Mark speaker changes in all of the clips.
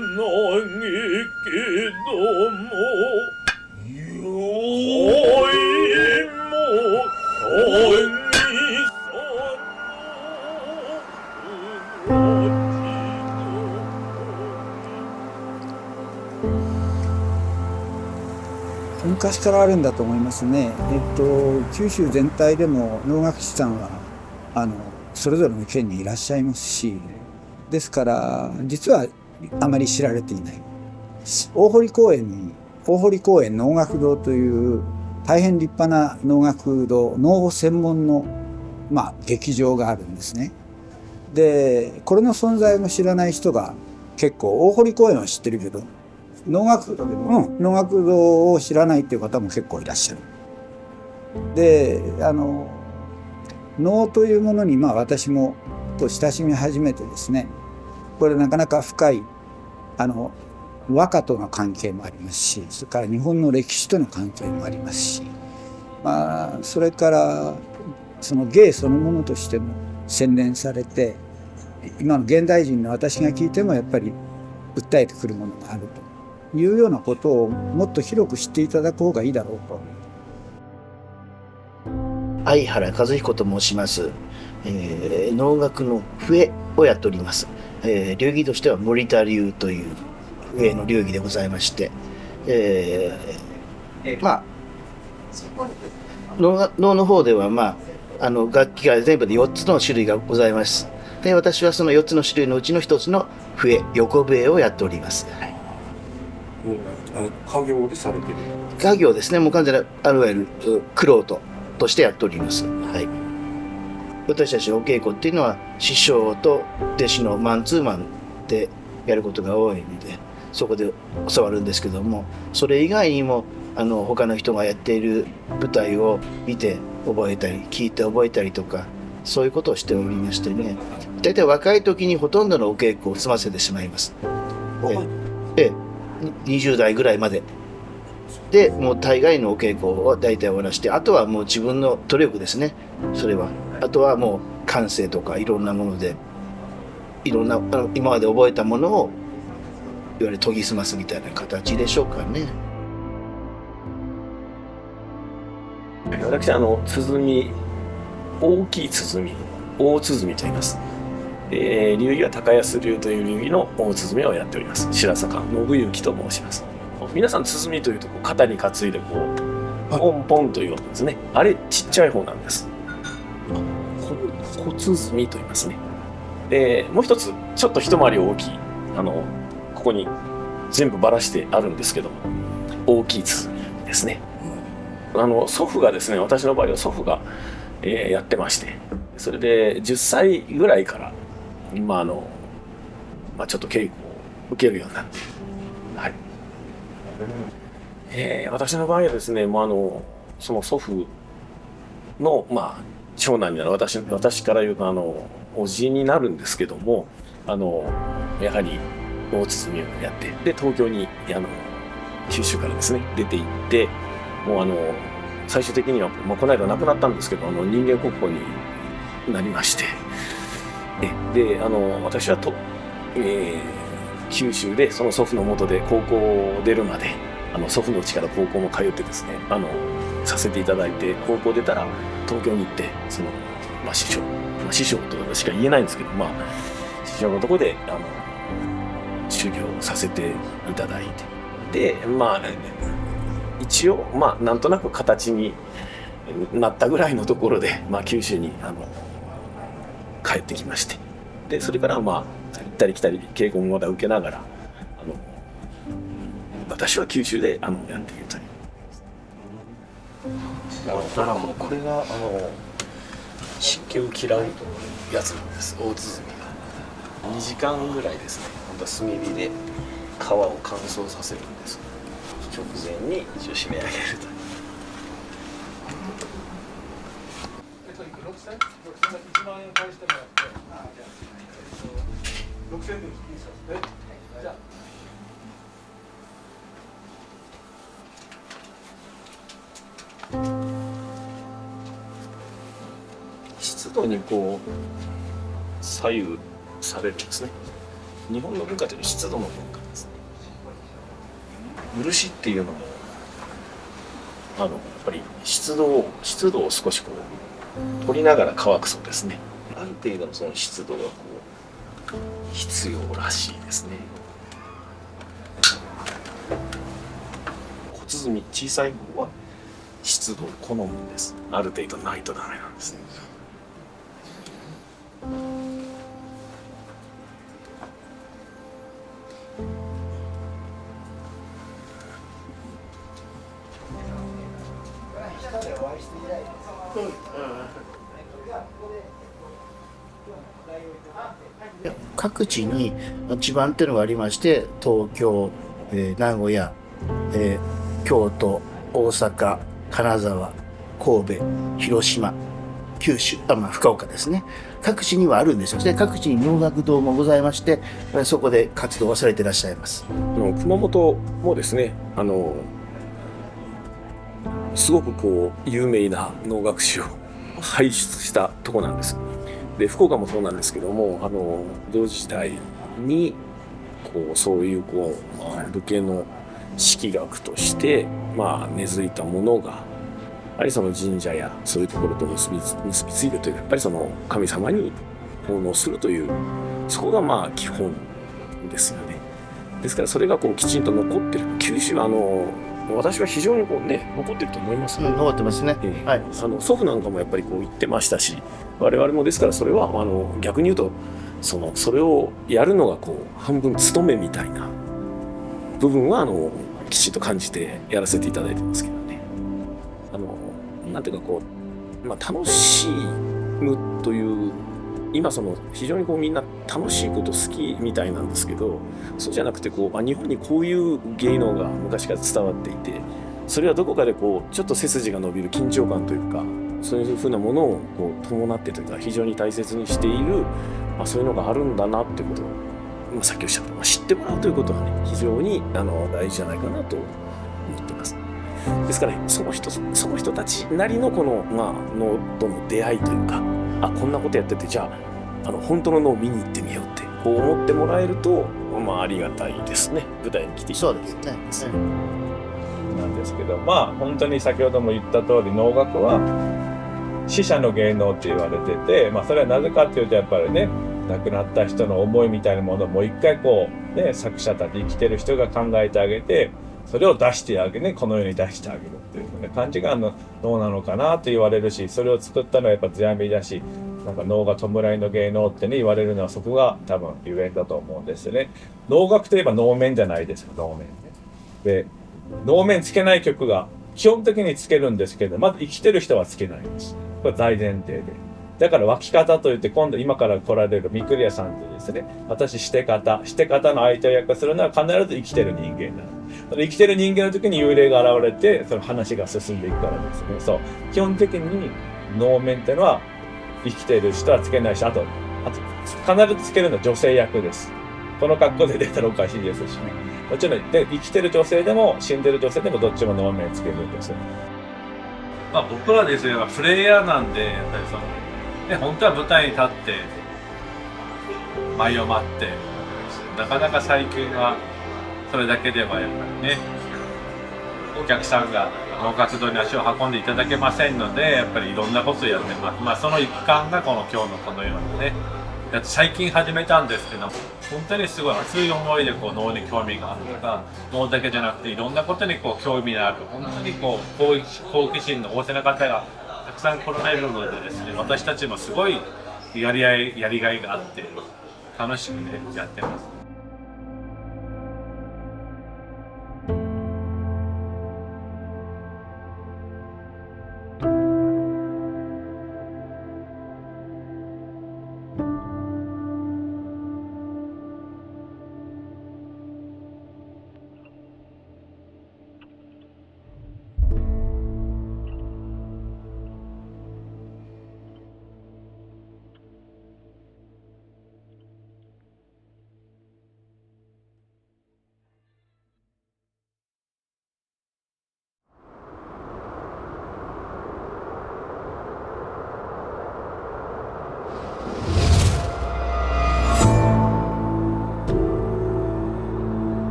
Speaker 1: ないけどもよいも神
Speaker 2: 昔からあるんだと思いますね。九州全体でも能楽師さんはそれぞれの県にいらっしゃいますし、ですから実はあまり知られていない。大堀公園能楽堂という大変立派な能楽堂、能専門の、劇場があるんですね。でこれの存在も知らない人が結構、大堀公園は知ってるけど能楽堂を知らないっていう方も結構いらっしゃる。で能というものに私も親しみ始めてですね、これなかなか深い和歌との関係もありますし、それから日本の歴史との関係もありますし、それからその芸そのものとしても洗練されて、今の現代人の私が聞いてもやっぱり訴えてくるものがあるというようなことをもっと広く知っていただく方がいいだろうと。
Speaker 3: 相原和彦と申します。能楽の笛をやっております。流儀としては森田流という笛の流儀でございまして、能の方では楽器が全部で4つの種類がございます。で私はその4つの種類のうちの1つの笛、横笛をやっております。
Speaker 4: 家業でされてる？
Speaker 3: 家業ですね。もう完全ないわゆる玄人としてやっております。はい。私たちのお稽古っていうのは師匠と弟子のマンツーマンでやることが多いので、そこで教わるんですけども、それ以外にも他の人がやっている舞台を見て覚えたり、聞いて覚えたりとか、そういうことをしておりましてね、大体若い時にほとんどのお稽古を済ませてしまいます。20代ぐらいまででもう大概のお稽古を大体終わらして、あとはもう自分の努力ですね。それはあとはもう感性とかいろんなもので、いろんな今まで覚えたものをいわゆる研ぎ澄ますみたいな形でしょうかね。
Speaker 4: 私鼓、大きい鼓、大鼓と言います。流儀は高安流という流儀の大鼓をやっております。白坂信之と申します。皆さん鼓というと肩に担いでポンポンという音ですね。あれちっちゃい方なんです。小鼓と言いますね。もう一つちょっと一回り大きいここに全部ばらしてあるんですけども、大きい鼓ですね。祖父がですね、私の場合は祖父が、やってまして、それで10歳ぐらいからちょっと稽古を受けるようになって、はい。私の場合はですね、その祖父の長男になる私から言うとおじになるんですけども、やはり大鼓をやって、で東京に九州からですね出て行って、もう最終的にはこの間亡くなったんですけど人間国宝になりまして、で私は九州でその祖父の下で高校を出るまで祖父の家から高校も通ってですねさせていただいて、高校出たら東京に行って師匠としか言えないんですけど、師匠のところで修行させていただいて、で一応なんとなく形になったぐらいのところで、九州に帰ってきまして、でそれから行ったり来たり稽古もまだ受けながら私は九州でやっているという。これが湿気を嫌うやつなんです。大鼓が2時間ぐらいですね、本当は炭火で皮を乾燥させるんです。直前に一応締め上げるという。1万円返してもらって、6000円でいいですか？じゃあ湿度に左右されるんですね。日本の文化というのは湿度の文化ですね。漆っていうのもやっぱり湿度を少しこう取りながら乾くそうですね。ある程度のその湿度がこう必要らしいですね。小鼓小さい方は湿度を好むんです。ある程度ないとダメなんですね。
Speaker 3: 各地に地盤っていうのがありまして、東京、名古屋、京都、大阪、金沢、神戸、広島、九州、福岡ですね。各地にはあるんですよ。で、各地に能楽堂もございまして、そこで活動をされていらっしゃいます。
Speaker 4: 熊本もですね、すごくこう有名な能楽師を輩出したとこなんです。で、福岡もそうなんですけども、同時代にこうそういう武家の式楽として根付いたものがやはりその神社やそういうところと結びついてというか、やっぱりその神様に奉納するという、そこが基本ですよね。ですからそれがこうきちんと残ってる。九州は私は非常にこうね残ってると思います、ね。
Speaker 3: 残ってますね。はい。
Speaker 4: 祖父なんかもやっぱりこう言ってましたし、我々もですからそれは逆に言うとそれをやるのがこう半分務めみたいな部分はきちんと感じてやらせていただいてますけどね。なんていうかこう楽しむという今非常にこうみんな楽しいこと好きみたいなんですけど、そうじゃなくて日本にこういう芸能が昔から伝わっていて、それはどこかでこうちょっと背筋が伸びる緊張感というか、そういうふうなものをこう伴ってというか非常に大切にしている、そういうのがあるんだなっていうことを、さっきおっしゃった、知ってもらうということはね非常に大事じゃないかなと思っています。ですから、その人たちなりのこの能との出会いというか、こんなことやってて、じゃあ本当の能を見に行ってみようってこう思ってもらえるとありがたいですね。舞台に来ていただけるとですね。
Speaker 1: なんですけど、本当に先ほども言った通り、能楽は死者の芸能って言われてて、それはなぜかっていうと、やっぱりね、亡くなった人の思いみたいなものをもう一回作者たち、生きてる人が考えてあげて、それを出してあげね、この世に出してあげるっていう感じが能なのかなと言われるし、それを作ったのはやっぱ世阿弥だし、能が弔いの芸能ってね言われるのは、そこが多分ゆえんだと思うんですよね。能楽といえば能面じゃないですか、能面ね。で、能面つけない曲が基本的につけるんですけど、まず生きてる人はつけないんです。これ大前提で。だから脇方といって、今度今から来られる御厨さんでですね、私して方の相手を役するのは必ず生きてる人間なの。生きてる人間の時に幽霊が現れて、その話が進んでいくからですね。そう、基本的に能面っていうのは生きてる人はつけないし、あと必ずつけるのは女性役です。この格好で出たらおかしいですしね。もちろんで生きてる女性でも死んでる女性でもどっちも能面つけるんです。
Speaker 5: 僕らですね、プレイヤーなんで、やっぱり本当は舞台に立って舞を待って、なかなか最近はそれだけではやっぱりね、お客さんが能楽堂に足を運んでいただけませんので、やっぱりいろんなことをやってます。その一環が今日のこのようなね、最近始めたんですけど、本当にすごい熱い思いで能に興味があるとか、能だけじゃなくていろんなことに興味がある、本当に好奇心の旺盛な方がたくさん来られるのでですね、私たちもすごいやりがいがあって楽しくねやってます。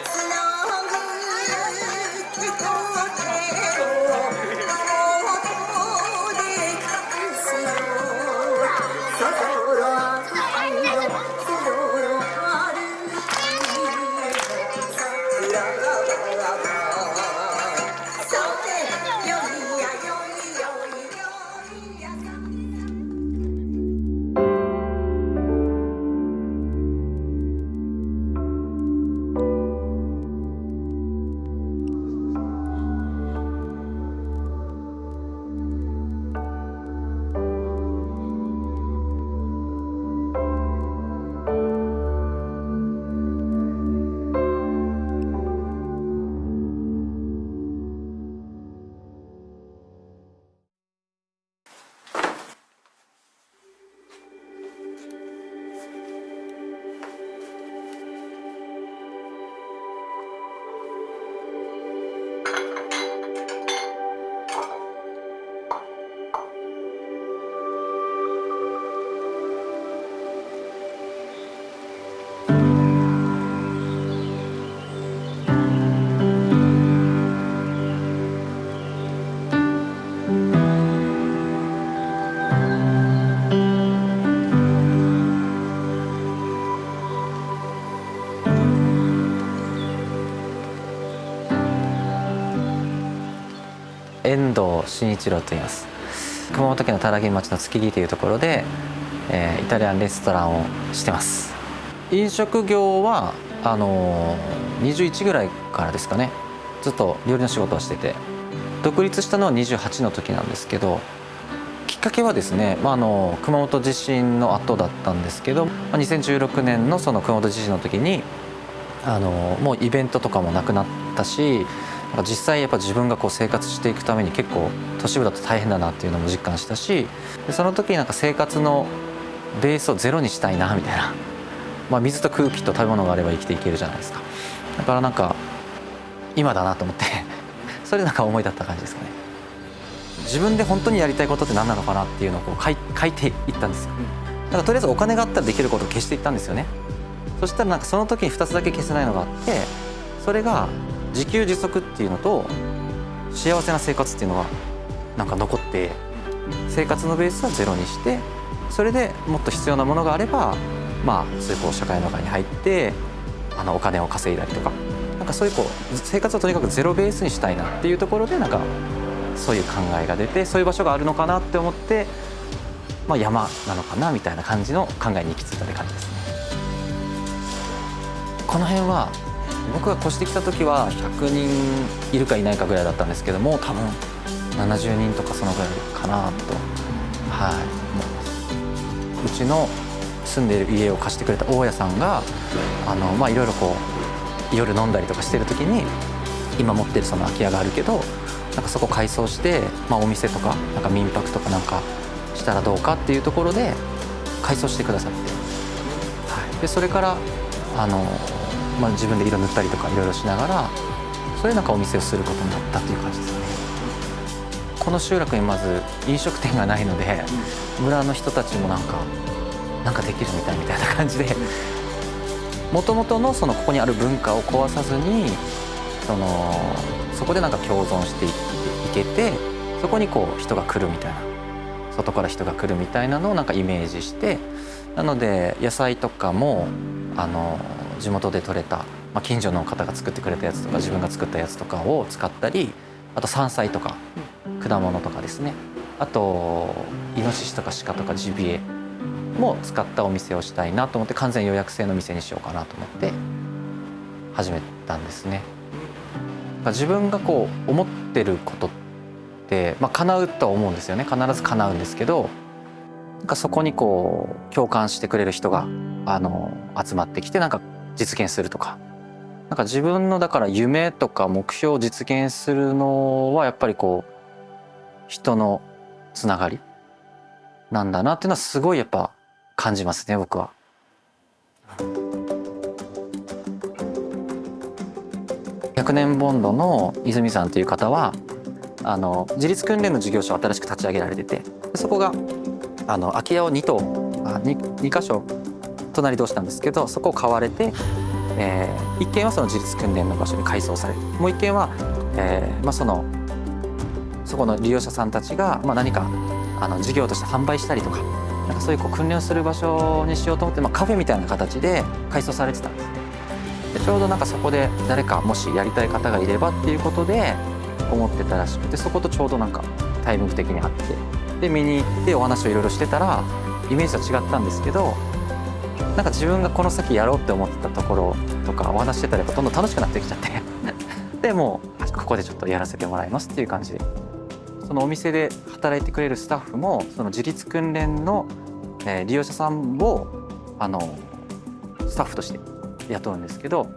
Speaker 6: つなぐ遠藤慎一郎と言います。熊本県の多良木町の月木というところで、イタリアンレストランをしてます。飲食業は21ぐらいからですかね、ずっと料理の仕事をしてて、独立したのは28の時なんですけど、きっかけはですね、熊本地震の後だったんですけど、2016年のその熊本地震の時にもうイベントとかもなくなったし、実際やっぱ自分がこう生活していくために結構都市部だと大変だなっていうのも実感したし、でその時になんか生活のベースをゼロにしたいなみたいな、水と空気と食べ物があれば生きていけるじゃないですか。だからなんか今だなと思ってそれでなんか思い立った感じですかね。自分で本当にやりたいことって何なのかなっていうのをこう書いていったんですよ。だからとりあえずお金があったらできることを消していったんですよね。そしたらなんかその時に2つだけ消せないのがあって、それが自給自足っていうのと幸せな生活っていうのがなんか残って、生活のベースはゼロにして、それでもっと必要なものがあればそういうこう社会の中に入ってお金を稼いだりとか、なんかそういうこう生活をとにかくゼロベースにしたいなっていうところで、なんかそういう考えが出て、そういう場所があるのかなって思って、山なのかなみたいな感じの考えに行き着いたって感じですね。この辺は僕が越してきた時は100人いるかいないかぐらいだったんですけども、多分70人とかそのぐらいかなと、思います。うちの住んでいる家を貸してくれた大家さんがいろいろこう夜飲んだりとかしてる時に、今持ってるその空き家があるけど、なんかそこ改装して、お店とかなんか民泊とかなんかしたらどうかっていうところで改装してくださって、でそれから自分で色塗ったりとかいろいろしながら、それでなんかお店をすることになったっていう感じですよね。この集落にまず飲食店がないので、村の人たちもなんかできるみたいな感じで、もともとのそのここにある文化を壊さずに、そこでなんか共存していけて、そこにこう人が来るみたいな、外から人が来るみたいなのをなんかイメージして、なので野菜とかも地元で採れた、近所の方が作ってくれたやつとか自分が作ったやつとかを使ったり、あと山菜とか果物とかですね、あとイノシシとかシカとかジビエも使ったお店をしたいなと思って、完全予約制の店にしようかなと思って始めたんですね。自分がこう思ってることって、叶うとは思うんですよね。必ず叶うんですけど、なんかそこにこう共感してくれる人が集まってきて、なんか実現するとか、なんか自分のだから夢とか目標を実現するのはやっぱりこう人のつながりなんだなっていうのはすごいやっぱ感じますね、僕は。100年ボンドの泉さんという方は自立訓練の事業所を新しく立ち上げられてて、そこが空き家を2箇所隣同士なんですけど、そこを買われて、一軒はその自立訓練の場所に改装されて、もう一軒は、そこの利用者さんたちが、何か事業として販売したりとか、なんかそういう訓練をする場所にしようと思って、カフェみたいな形で改装されてたんですね。でちょうどなんかそこで誰かもしやりたい方がいればっていうことで思ってたらしくて、そことちょうどなんかタイミング的にあって、で見に行ってお話をいろいろしてたら、イメージと違ったんですけど、なんか自分がこの先やろうって思ってたところとかお話してたらどんどん楽しくなってきちゃってでもうここでちょっとやらせてもらいますっていう感じで、そのお店で働いてくれるスタッフもその自立訓練の利用者さんをスタッフとして雇うんですけど、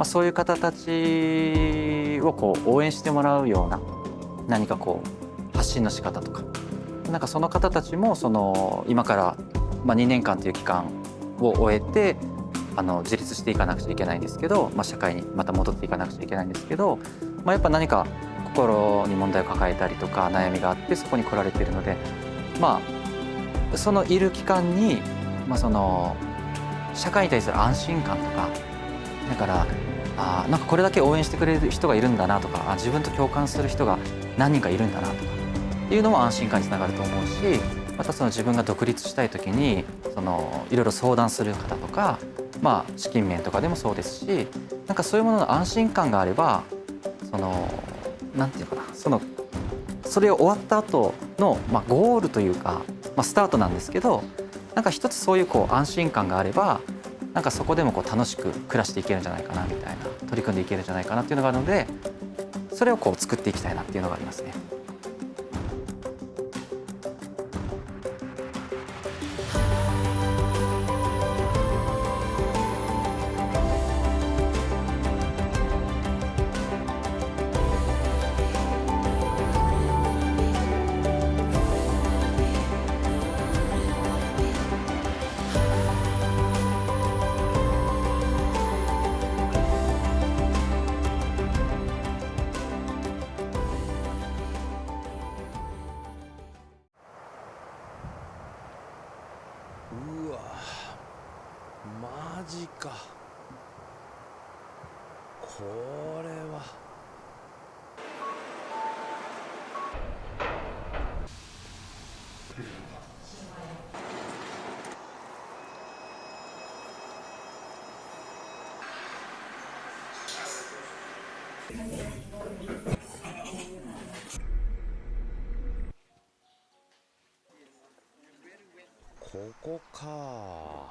Speaker 6: そういう方たちをこう応援してもらうような何かこう発信の仕方とか、なんかその方たちも今から2年間という期間を終えて自立していかなくちゃいけないんですけど、社会にまた戻っていかなくちゃいけないんですけど、やっぱ何か心に問題を抱えたりとか悩みがあってそこに来られているので、そのいる期間に、社会に対する安心感とか、だからなんかこれだけ応援してくれる人がいるんだなとか、自分と共感する人が何人かいるんだなとかっていうのも安心感につながると思うし、また自分が独立したい時にいろいろ相談する方とか、資金面とかでもそうですし、なんかそういうものの安心感があればなんていうかな、それを終わった後の、ゴールというか、スタートなんですけど、なんか一つそういう安心感があれば、なんかそこでも楽しく暮らしていけるんじゃないかなみたいな、取り組んでいけるんじゃないかなっていうのがあるので、それを作っていきたいなっていうのがありますね。
Speaker 7: うわ、マジか。これはここか。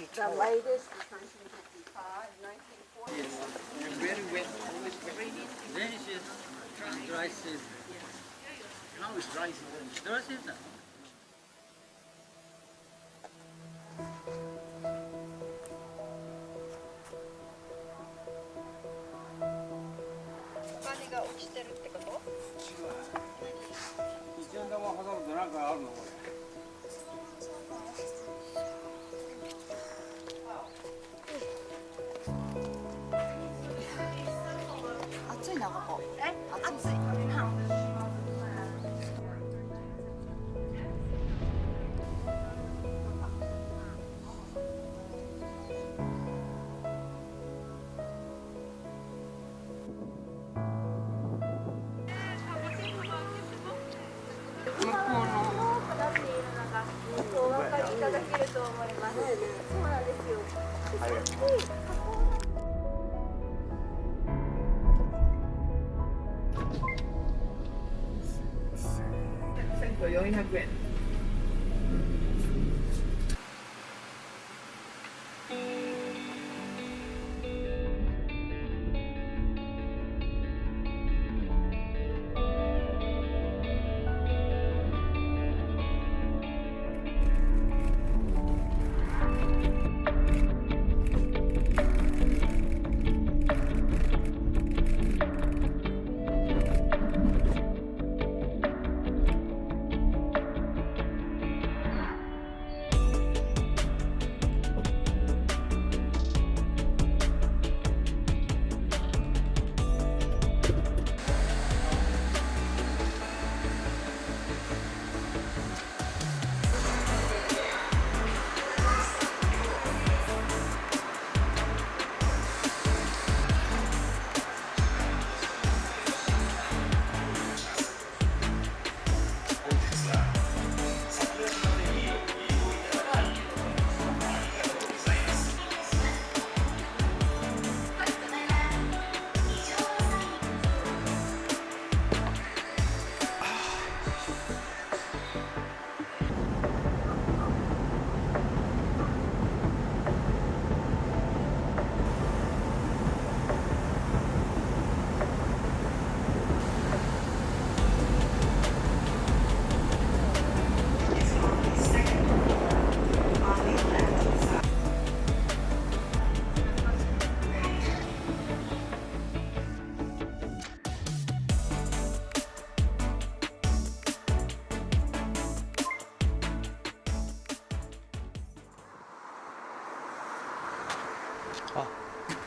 Speaker 8: お金が落ちてるってこと？
Speaker 9: 一円玉挟むとなんかあるのこれ。
Speaker 8: 暑いなここ。暑い。
Speaker 9: 向こうの
Speaker 8: お分かりいただけると思います。そうなんですよ。400円。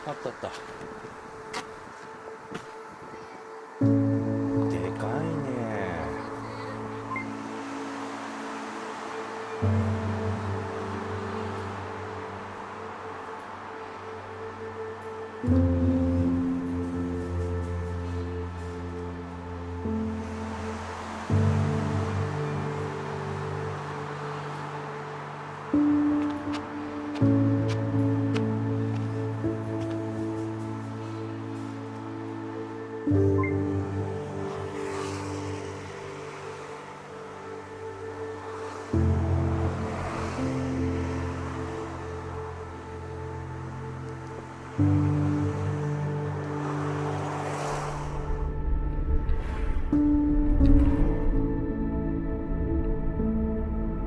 Speaker 7: あったあった。でかいね。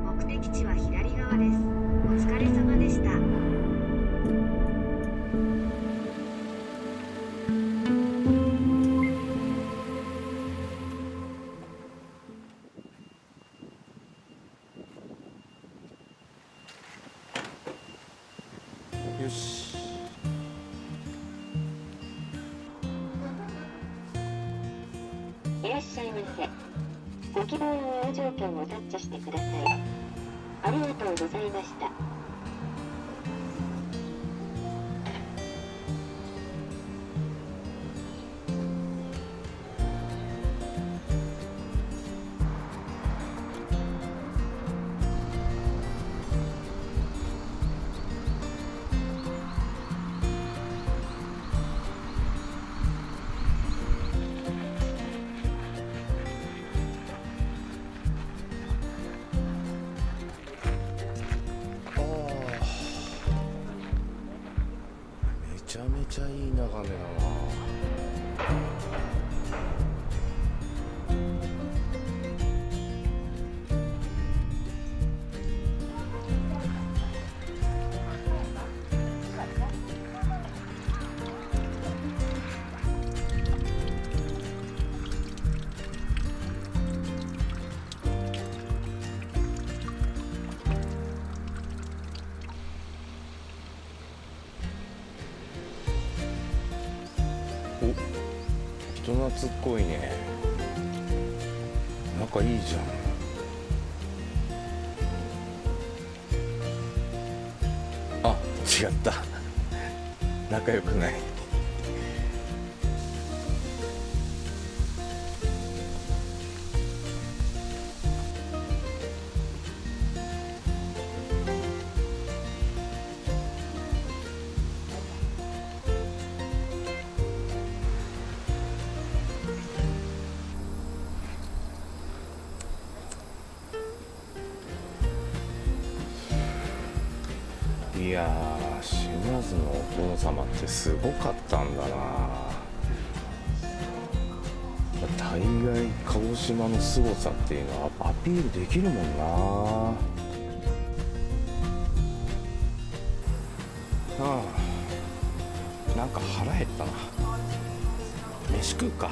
Speaker 10: 目的地は左側です。お疲れ様でした。
Speaker 7: よし。
Speaker 10: いらっしゃいませ。ご希望の入場券をタッチしてください。ありがとうございました。
Speaker 7: あ人懐っこいね。仲いいじゃん。あ、違った。仲良くない。いやー、島津のお殿様ってすごかったんだな。大概鹿児島の凄さっていうのはアピールできるもんな。ああ、なんか腹減ったな。飯食うか。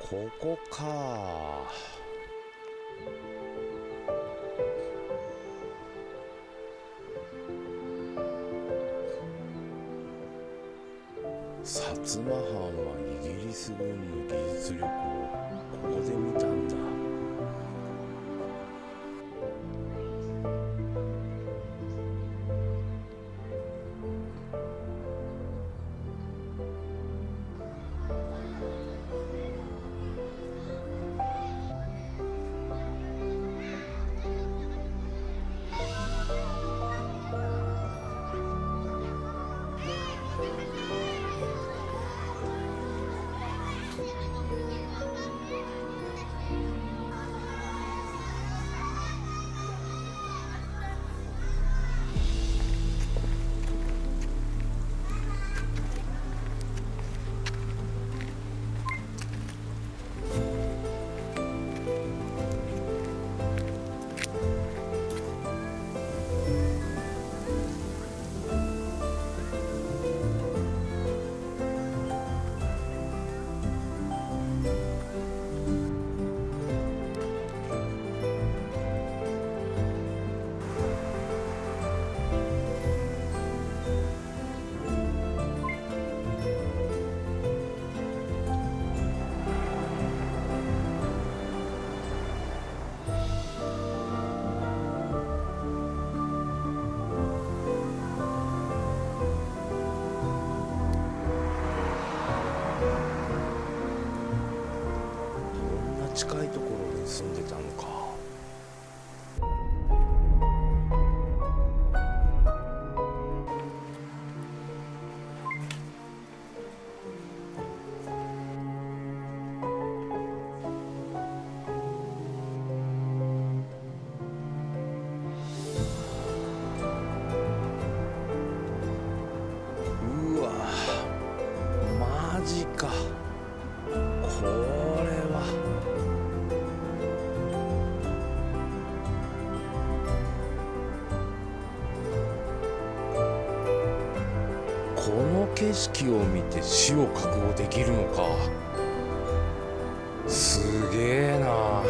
Speaker 7: ここか。薩摩藩はイギリス軍の技術力をここで見たんだ。近いところに住んでたのか。うわ、マジか。これはこの景色を見て死を覚悟できるのか。すげえな。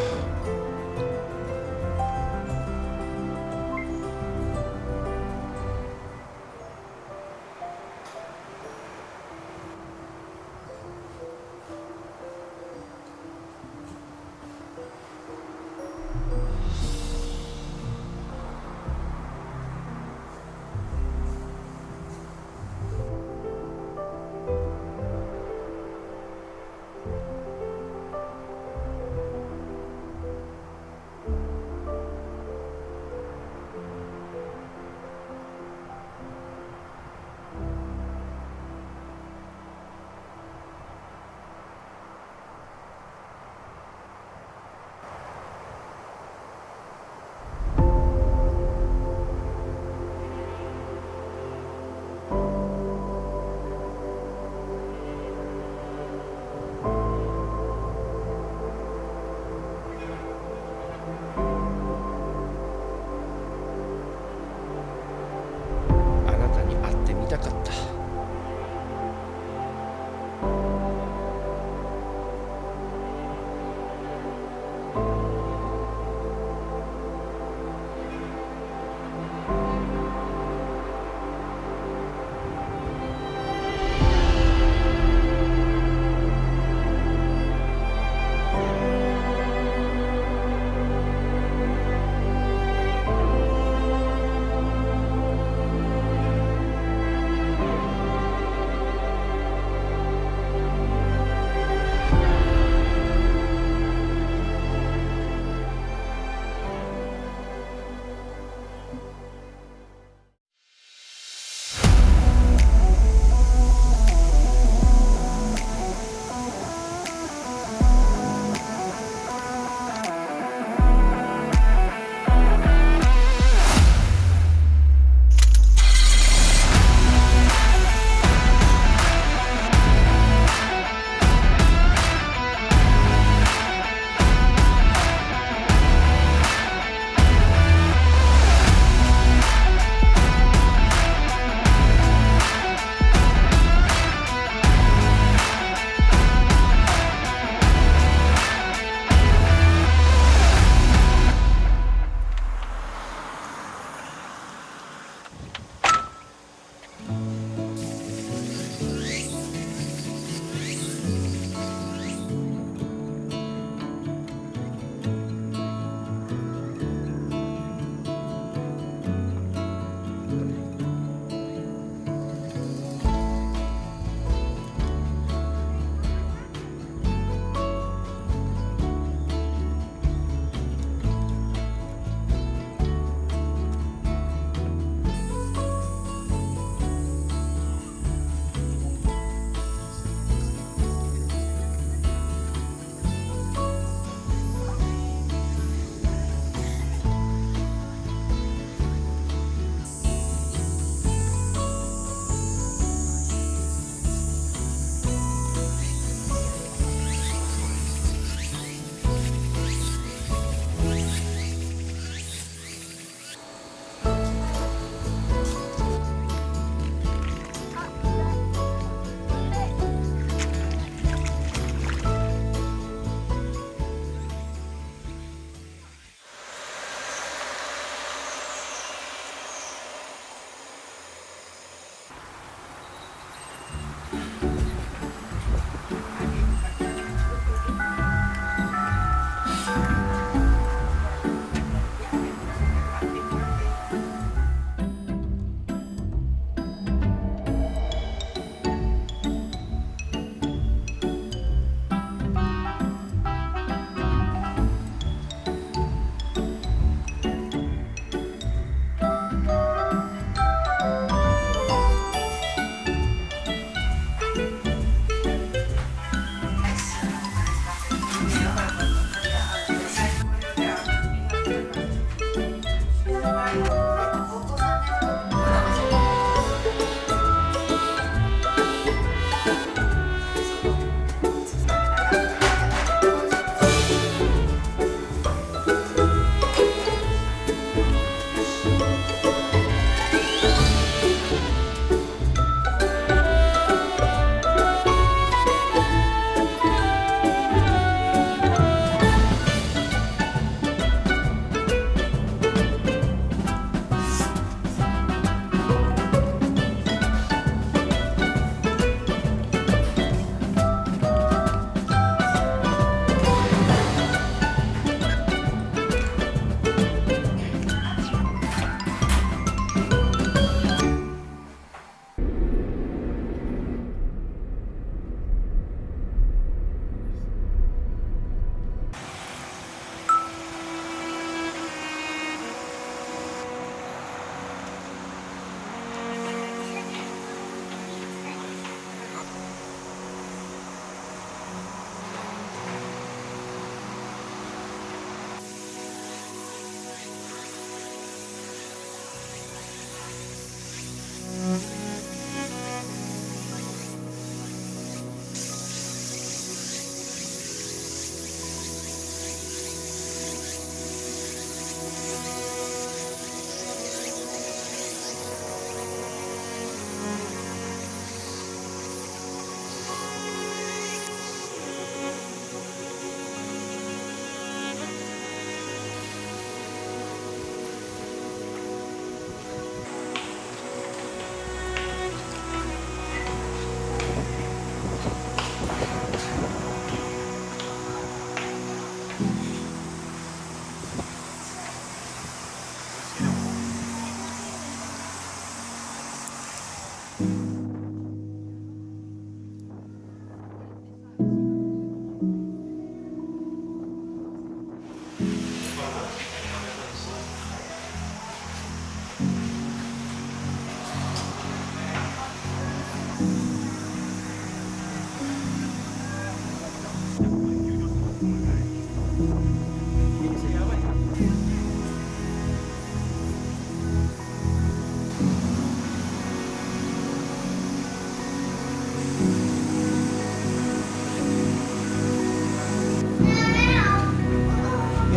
Speaker 3: や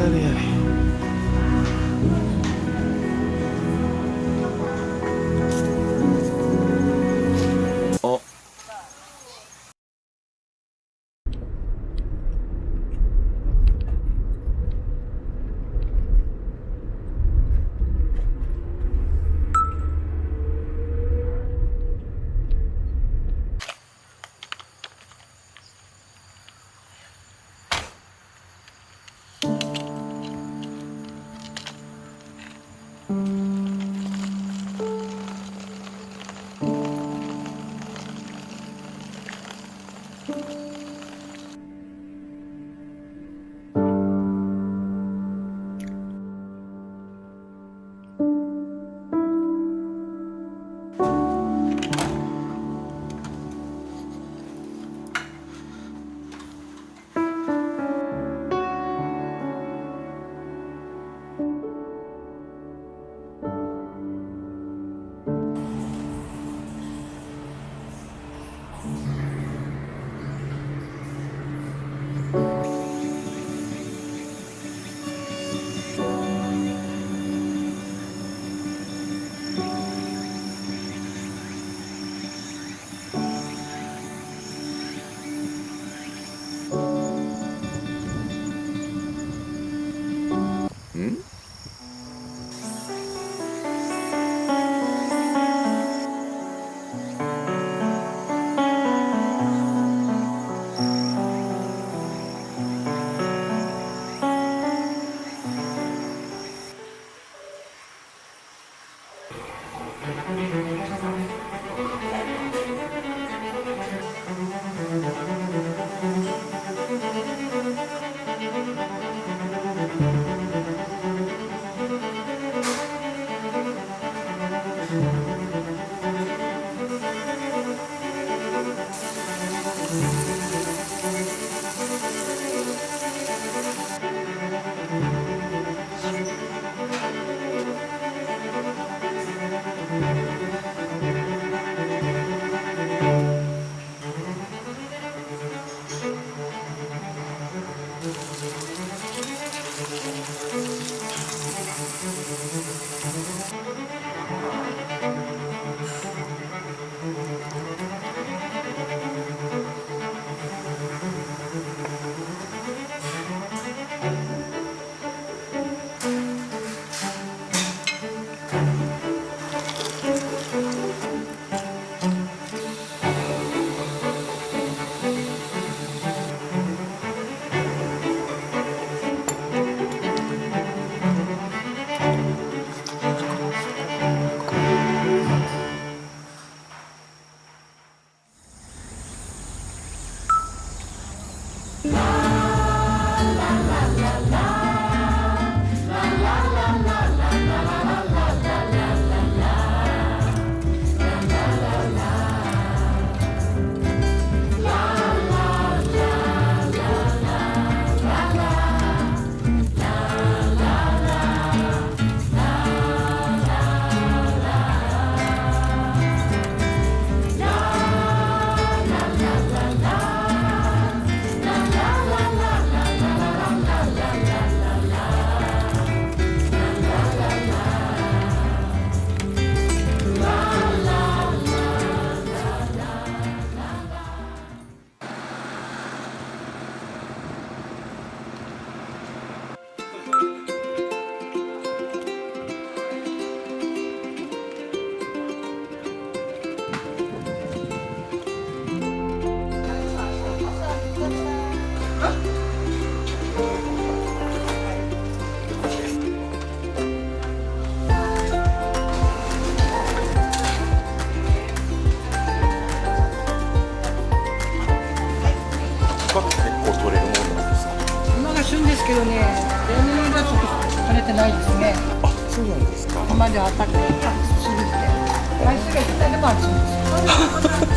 Speaker 3: べやべ。
Speaker 4: あ、
Speaker 9: けどね、例年はちょっと晴れてないですね。
Speaker 7: あ、そうなんですか。
Speaker 9: 今まで暖かくすぎて、海水が来たでも暑いんですよ。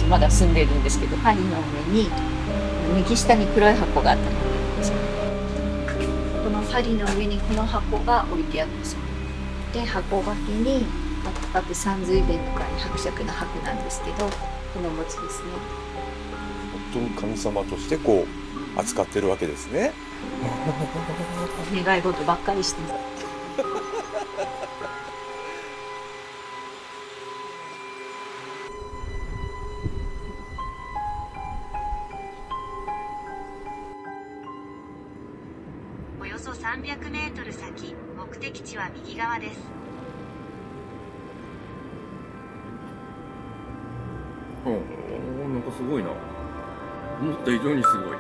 Speaker 11: まだ住んでるんですけど、針の上に右下に黒い箱があったのですよ。この針の上にこの箱が置いてあるんですよ。で、箱掛けに八白三髄弁とか伯爵の箔なんですけど、この餅ですね。
Speaker 7: 本当に神様としてこう扱ってるわけですね。
Speaker 11: 願い事ばっかりしてます。
Speaker 10: およそ300メートル先、目的地は右側です。
Speaker 12: なんかすごいな。思った以上にすごい。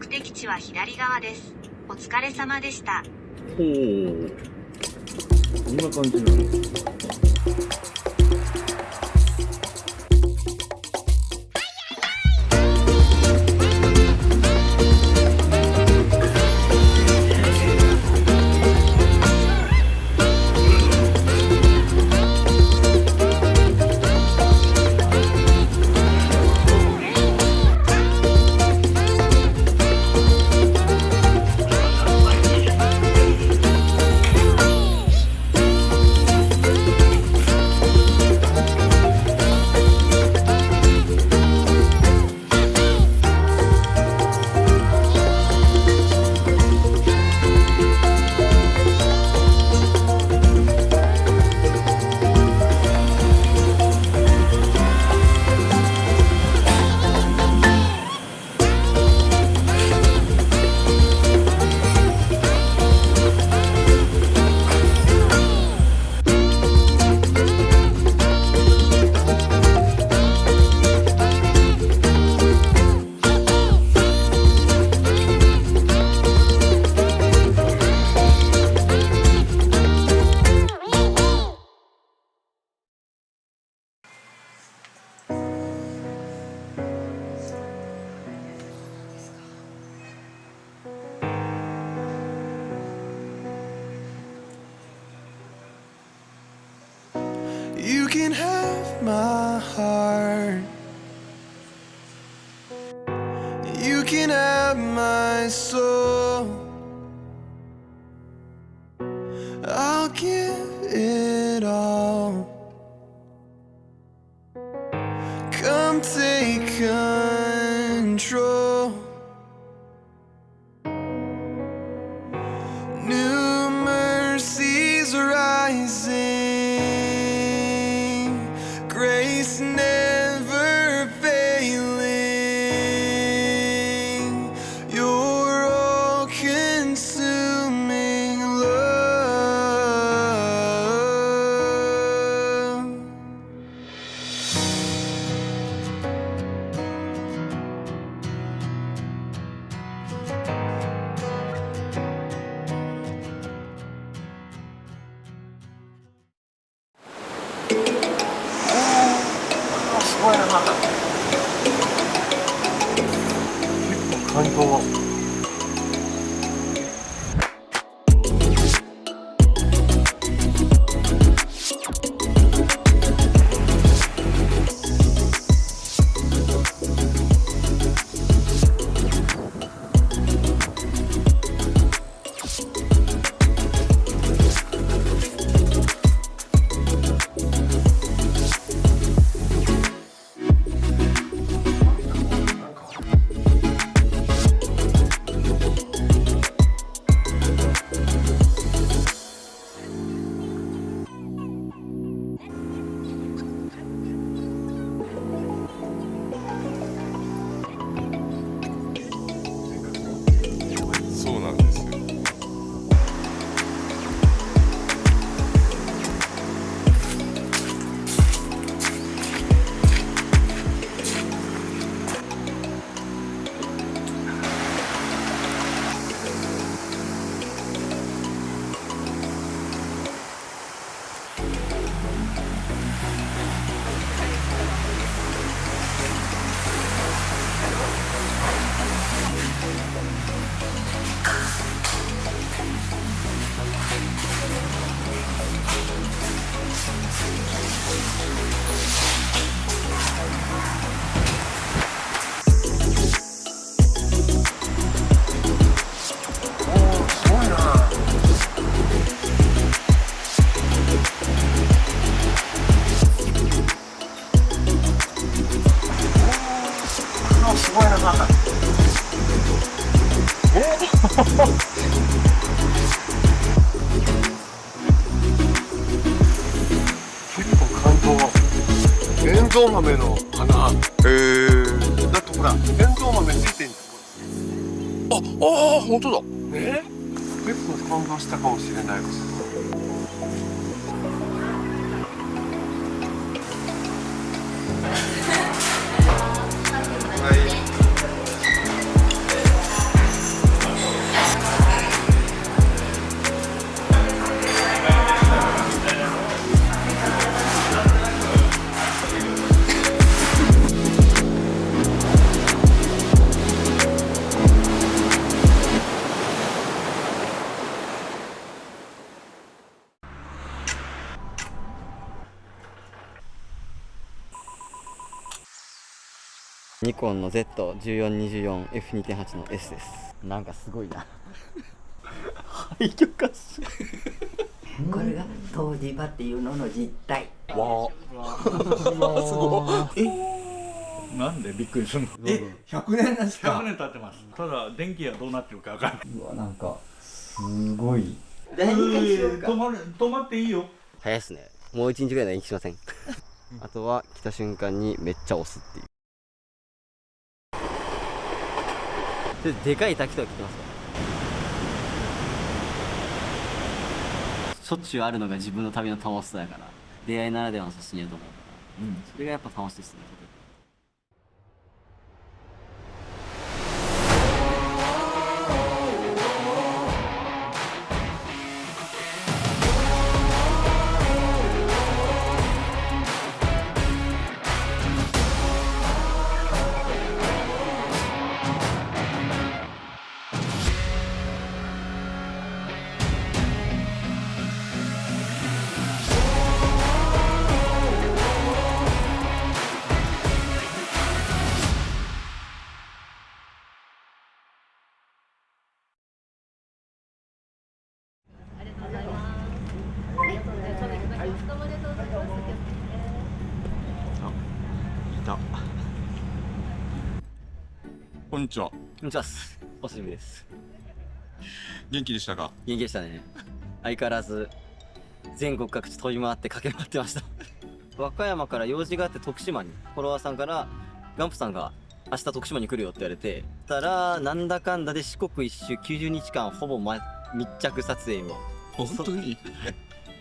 Speaker 13: 目的地は左側です。お疲れ様でした。
Speaker 12: ほう。こんな感じなの。
Speaker 14: You can have my heart. You can have my soul. I'll give it all. Come take control. New mercies rising, grace never failing, your all-consuming love.
Speaker 4: すごいな。結構感動。
Speaker 14: そうなんですよ。すごいな。結構感動。エンゾウ豆の花。だってほら、エンゾウ豆ついてんじゃん。あ、本当だ。結構感動したかもしれないです。
Speaker 15: ニコンの Z1424F2.8 の S です。なんかすごいな。廃墟かし。
Speaker 16: これが湯治場っていうのの実態。
Speaker 15: わ
Speaker 16: あ。すごい。
Speaker 17: なんでびっくりするの
Speaker 2: 100年ですか。
Speaker 17: 100年経ってます。ただ電気がどうなってるかわかんない。
Speaker 15: うわ、なんかすごい。
Speaker 17: 止まっていいよ。
Speaker 15: 早いっすね。もう1日ぐらいの延期しません。あとは来た瞬間にめっちゃ押すっていう。でかい滝とは聞いてますか？しょっちゅうあるのが自分の旅の楽しさやから、出会いならではの写真やと思うから、それがやっぱ楽しいですね。
Speaker 12: こんにちは。
Speaker 15: こんにちは。お久しぶりです。
Speaker 12: 元気でしたか？
Speaker 15: 元気でしたね。相変わらず全国各地飛び回って駆け回ってました。和歌山から用事があって徳島に、フォロワーさんからガンプさんが明日徳島に来るよって言われて、たらなんだかんだで四国一周90日間ほぼ、密着撮影を。
Speaker 12: 本当に？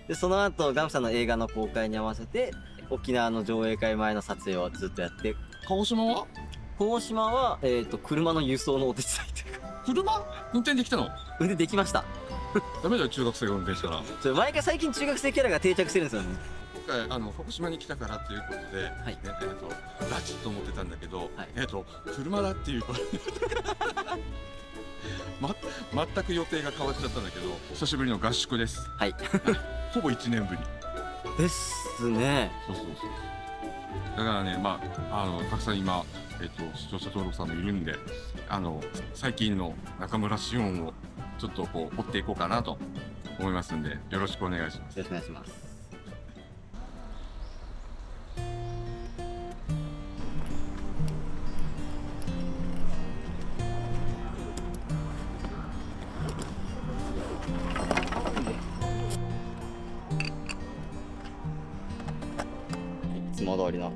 Speaker 15: でその後ガンプさんの映画の公開に合わせて沖縄の上映会前の撮影をずっとやって。
Speaker 12: 鹿児島は？
Speaker 15: 鹿児島は、車の輸送のお手伝いというか。
Speaker 12: 車運転できたの？
Speaker 15: 運転できました。
Speaker 12: ダメだよ、中学生が運転したら。
Speaker 15: 毎回最近中学生キャラが定着してるんですよね。
Speaker 12: 今回鹿児島に来たからっていうことで、ラチと思ってたんだけど、車だっていうこと全く予定が変わっちゃったんだけど、久しぶりの合宿です。
Speaker 15: はい。
Speaker 12: ほぼ1年ぶり
Speaker 15: ですね。
Speaker 12: そうだからね、たくさん今、視聴者登録さんもいるんで、最近の中村紫音をちょっとこう追っていこうかなと思いますんで、よろしくお願いします。
Speaker 15: よろしくお願いします。いつも通りの、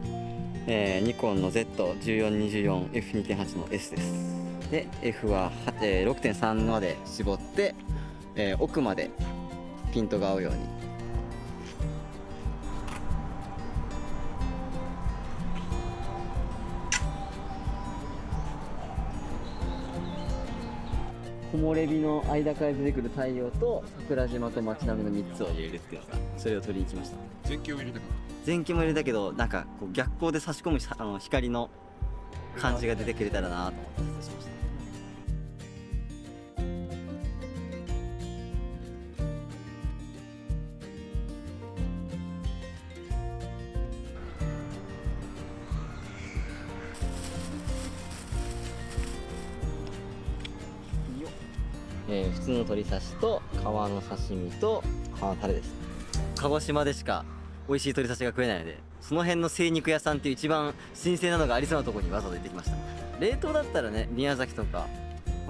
Speaker 15: ニコンの Z1424F2.8 の S です。で F は、6.3 まで絞って、奥までピントが合うように。木漏れ日の間から出てくる太陽と桜島と街並みの3つを入れるっていうのが、それを取りに来ました。
Speaker 12: 前景を入れたか？
Speaker 15: 前景も入れたけど、なんかこう逆光で差し込む光の感じが出てくれたらなと思って撮影しました。普通の鶏刺しと皮の刺身と皮のタレです。鹿児島でしか美味しい鶏刺しが食えないので、その辺の精肉屋さんっていう一番新鮮なのがありそうなところにわざわざ行ってきました。冷凍だったらね、宮崎とか、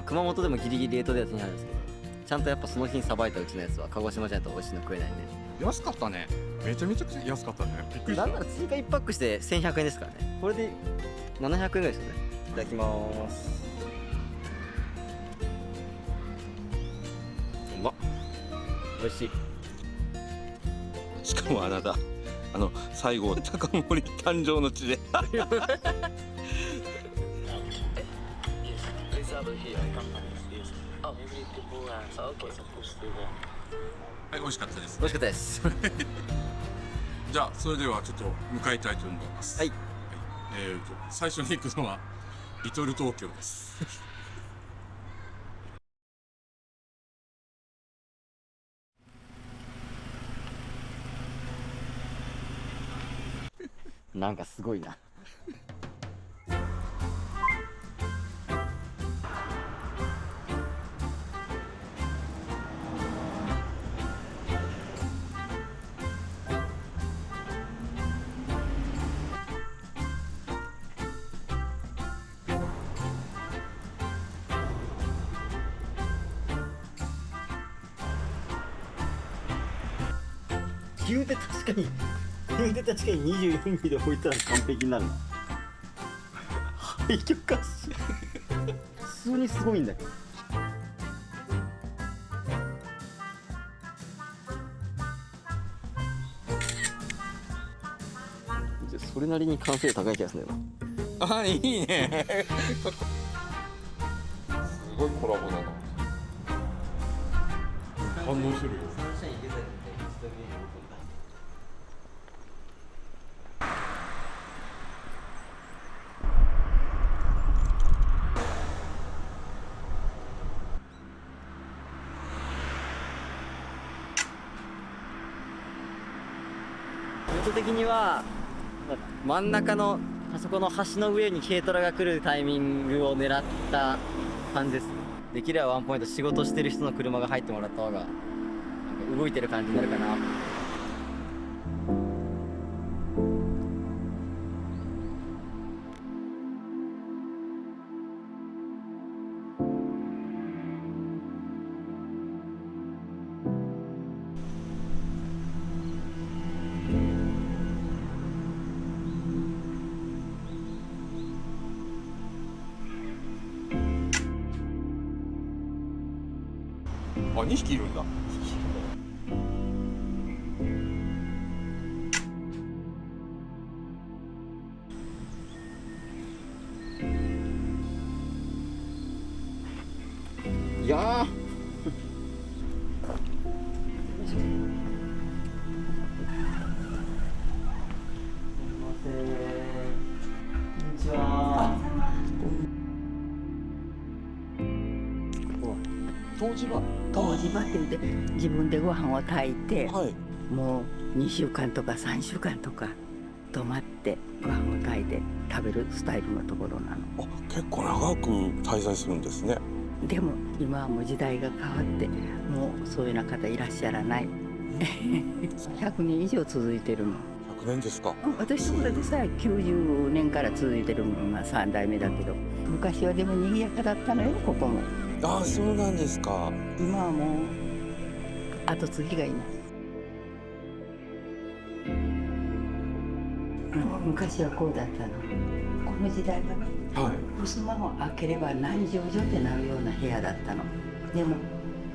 Speaker 15: 熊本でもギリギリ冷凍でやつにあるんですけど、ちゃんとやっぱその日にさばいたうちのやつは鹿児島じゃないと美味しいの食えないんで。
Speaker 12: 安かったね。めちゃめちゃ安かったね。びっくりした。
Speaker 15: なんなら追加1パックして1100円ですからね。これで700円ぐらいですよね。いただきまーす。うまっ、美味しい。
Speaker 12: しかもあなた、最後高森誕生の地ではい、美味しかったです。
Speaker 15: 美味しかったです。
Speaker 12: じゃあそれではちょっと向かいたいと思います。
Speaker 15: はい。
Speaker 12: 最初に行くのはリトル東京です。
Speaker 15: なんかすごいな。言うて確かに24ミリで置いたら完璧になるな。廃墟かし普通にすごいんだよ。それなりに完成度高い気がするんだよな。
Speaker 12: あ、いいね。すごいコラボだな。反応してるよ。
Speaker 15: ルート的には真ん中のあそこの橋の上に軽トラが来るタイミングを狙った感じです。できればワンポイント仕事してる人の車が入ってもらった方がなんか動いてる感じになるかな。
Speaker 12: あ、2匹いるんだ。
Speaker 15: いやー
Speaker 16: 湯治場って言って自分でご飯を炊いて、もう2週間とか3週間とか泊まってご飯を炊いて食べるスタイルのところなの。
Speaker 12: 結構長く滞在するんですね。
Speaker 16: でも今はもう時代が変わってもうそういうような方いらっしゃらない。100年以上続いてるの。
Speaker 12: 100年ですか。
Speaker 16: 私それでさ90年から続いてるのが3代目だけど、昔はでも賑やかだったのよここも。
Speaker 12: ああ、そうなんですか。
Speaker 16: 今はもう後継ぎがいない。昔はこうだったの。この時代はね、襖を開ければ何畳々ってなるような部屋だったの。でも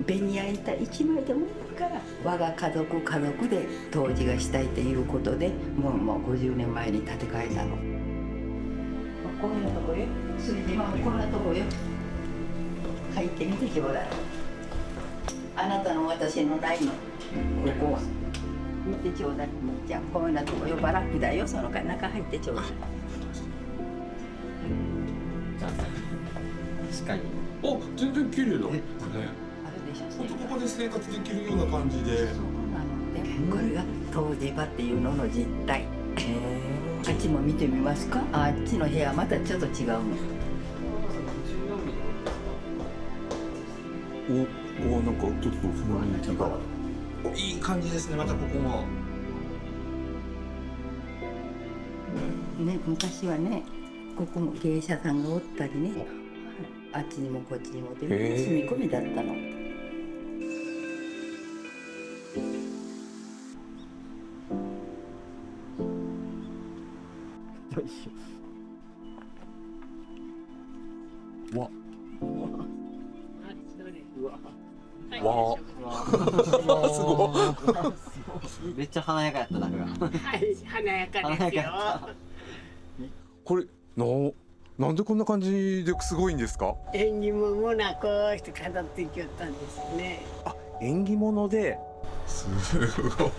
Speaker 16: ベニヤ板一枚でもいいから我が家族で湯治がしたいということでもう50年前に建て替えたの。こんなとこよ。それで今こんなとこよ。入ってみてちょうだい。あなたの私のないの。ここは見てちょうだい。じゃあこんなとこよ。バラックだよ。その中入ってちょうだい。
Speaker 15: 確かに。
Speaker 12: お、全然綺麗だ。
Speaker 16: あるでしょ。
Speaker 12: ここで生活できるような感じで。
Speaker 16: そうなので、これが湯治場っていうのの実態。あっちも見てみますか。あっちの部屋またちょっと違うの。
Speaker 12: お、なんかちょっと雰囲気がいい感じですね。またここも
Speaker 16: ね、昔はねここも芸者さんがおったりね、あっちにもこっちにもで住み込みだったの。
Speaker 15: よいしょ。わ
Speaker 12: わあ、すごい。
Speaker 15: めっちゃ華やかやったな。
Speaker 18: はい、華やかですよ。
Speaker 12: これなんでこんな感じですごいんですか。
Speaker 18: 縁起物なこうして飾っていきよったんですね。
Speaker 12: あ、縁起物で。すごい。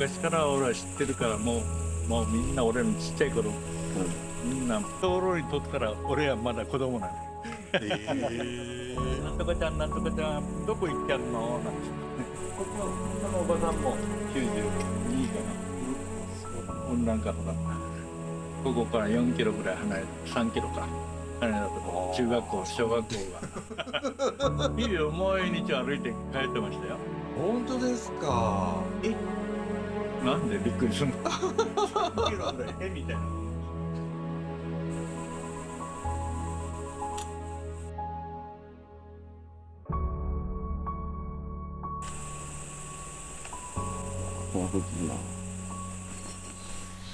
Speaker 17: 昔から俺は知ってるからもうみんな俺のちっちゃい頃、みんな道路にとったら俺はまだ子供なの。なんとかちゃんなんとかちゃんどこ行ってやるのなんて。ここのおばさんも92かな。温暖化とか。ここから4キロぐらい離れて3キロか。離れたとこ中学校小学校が。いいよ毎日歩いて帰ってましたよ。
Speaker 12: 本当ですか。
Speaker 17: なんでびっくりするの3キロぐらいみたいな。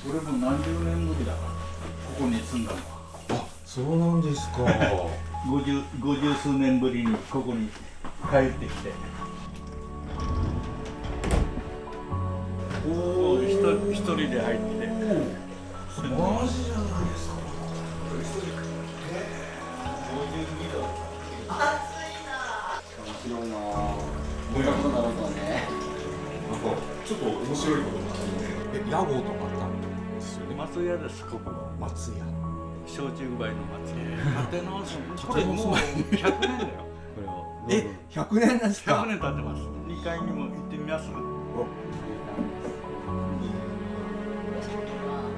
Speaker 17: 俺も何十年ぶりだからここに住んだのは。
Speaker 12: あ、そうなんですか。
Speaker 17: 50数年ぶりにここに帰ってきて。一人で入って。
Speaker 12: マジじゃないですか。
Speaker 17: 52度。
Speaker 15: 暑いな。面白いな。こんなことなるとはね。
Speaker 12: なんかちょっと面白いことがあってね。屋号とかあったんですよね。
Speaker 17: 松屋ですここの。
Speaker 12: 松屋。
Speaker 17: 焼酎梅の松屋。建て直す。これもう100年だよ。これを。
Speaker 12: 100年ですか。
Speaker 17: 100年経ってます。2階にも行ってみます。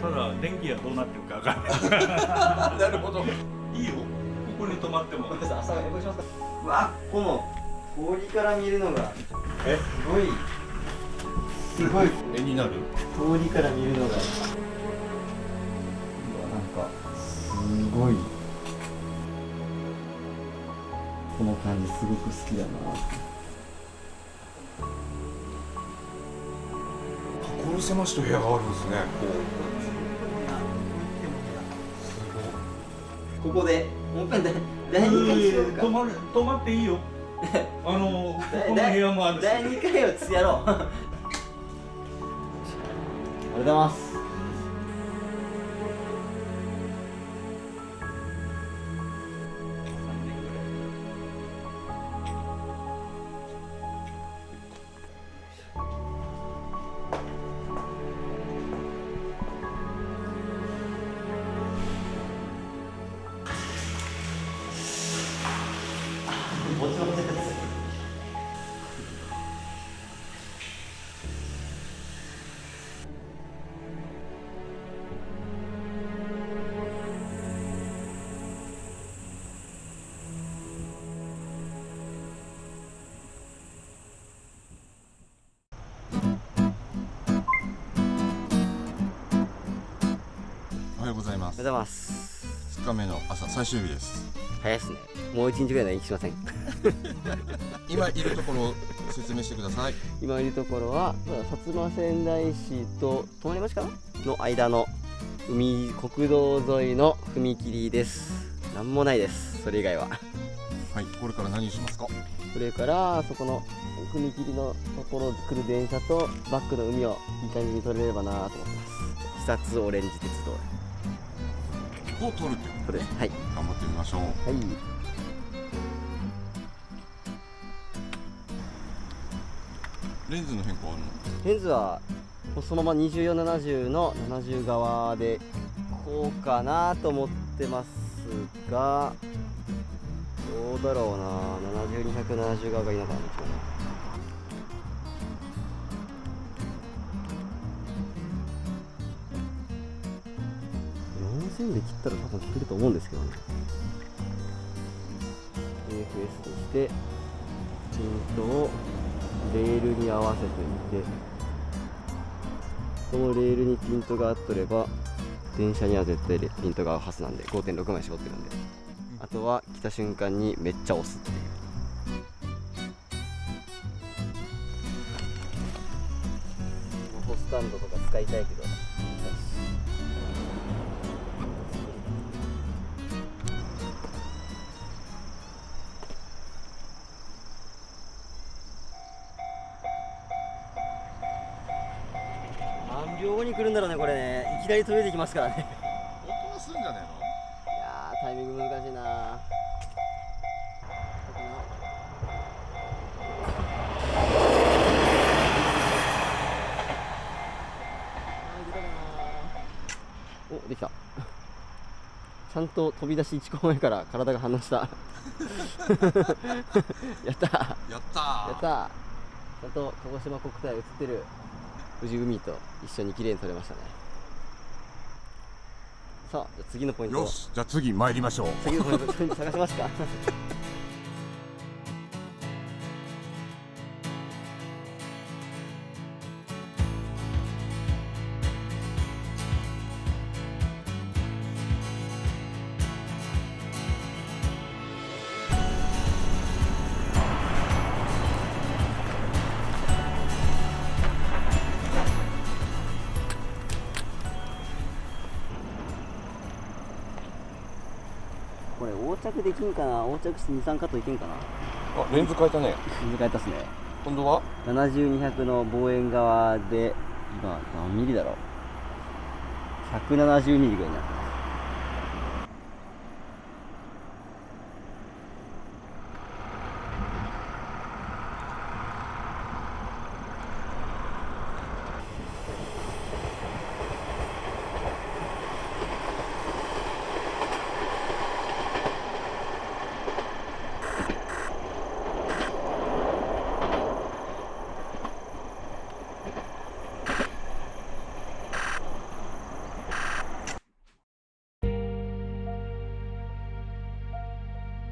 Speaker 17: ただ電気がどうなってるかわかんない。
Speaker 12: なるほど。
Speaker 17: いいよ。ここに泊まっても。
Speaker 15: 朝エボしますか。うわ、この氷から見るのがすごい
Speaker 12: 絵になる。
Speaker 15: 氷から見るのがなんかすごいこの感じすごく好きだな。
Speaker 12: 所狭しと部屋があるんですね。
Speaker 15: ここでもう一回第2回しようか。
Speaker 17: 泊まっていいよ。ここの部屋もあるし。
Speaker 15: 第2回をやろう。ありがとうございます。
Speaker 12: おはようございます。
Speaker 15: おはようございます。
Speaker 12: 2日目の朝最終日です。
Speaker 15: 早いですね。もう1日ぐらいの延期しません。
Speaker 12: 今いるところを説明してください。
Speaker 15: 今いるところは薩摩川内市と隣町かなの間の国道沿いの踏切です。なんもないです。それ以外は。
Speaker 12: はい。これから何しますか。
Speaker 15: これからそこの踏切のところ来る電車とバックの海をいい感じに撮れればなと思ってます。久津オレンジ鉄道
Speaker 12: を撮るってこと
Speaker 15: です。はい。
Speaker 12: 頑張ってみましょう。はい。レンズの変更あるの？
Speaker 15: レンズはそのまま2470の70側でこうかなと思ってますが、どうだろうな。70270側がいいのかな。4000で切ったら多分切れると思うんですけどね。AFS としてピントをレールに合わせてみて、このレールにピントが合っとれば電車には絶対ピントが合うはずなんで 5.6 枚絞ってるんで、あとは来た瞬間にめっちゃ押すっていう。ホスタンドとか使いたいけど何秒後に来るんだろうね、これね。いきなり飛び出てきますからね。
Speaker 12: 音はするんじゃねえの？
Speaker 15: いやー、タイミング難しいな。ちゃんと飛び出し1個前から体が反応したやったーやったーちゃんと鹿児島国体映ってる宇治海と一緒に綺麗に撮れましたね。さあ、じゃあ次のポイント。
Speaker 12: よし、じゃあ次参りましょう。
Speaker 15: 次のポイント探しますかこれ横着できんかな。横着して2、3カットいけんかな。
Speaker 12: あ、レンズ変えたね。
Speaker 15: レンズ変えたっすね。
Speaker 12: 今度は
Speaker 15: 70、200の望遠側で今何ミリだろう。170ミリぐらいになってます。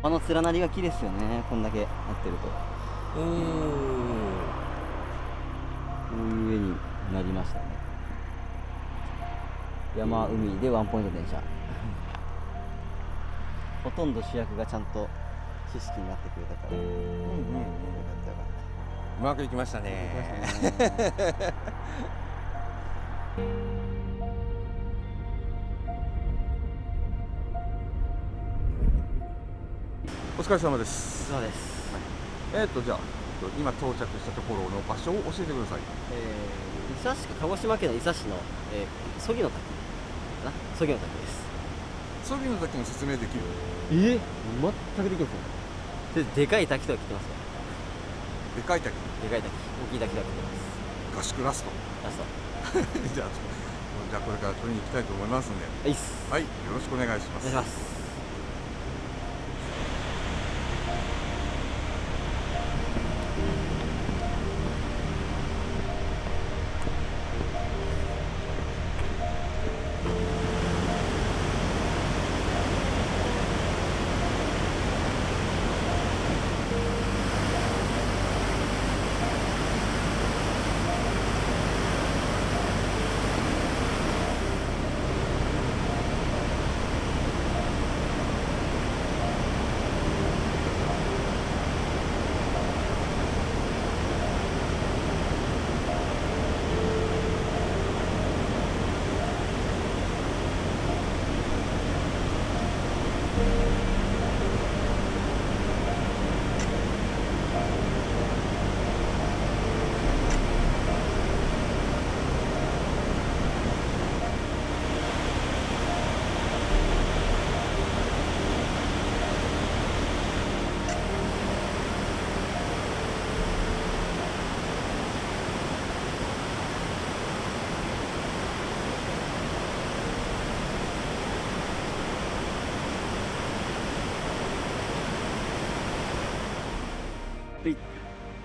Speaker 15: あの連なりが木ですよね。こんだけなってると。こういう絵になりましたね。山、海でワンポイント電車。ほとんど主役がちゃんと知識になってくれたから。よかったよかった。
Speaker 12: うまくいきましたね。お疲れ様です。
Speaker 15: そうです。
Speaker 12: じゃあ今到着したところの場所を教えてください。
Speaker 15: 伊佐市、鹿児島県の伊佐市の曽木の滝かな。曽木の滝です。
Speaker 12: 曽木の滝の説明できる？
Speaker 15: 全くできないですね。でかい滝とは聞いてますよ。
Speaker 12: でかい滝？
Speaker 15: でかい滝、大きい滝とは聞いてます。
Speaker 12: 合宿ラスト。
Speaker 15: ラスト。
Speaker 12: じゃあこれから取りに行きたいと思いますんで。はい、よろしくお願いします。
Speaker 15: お願いします。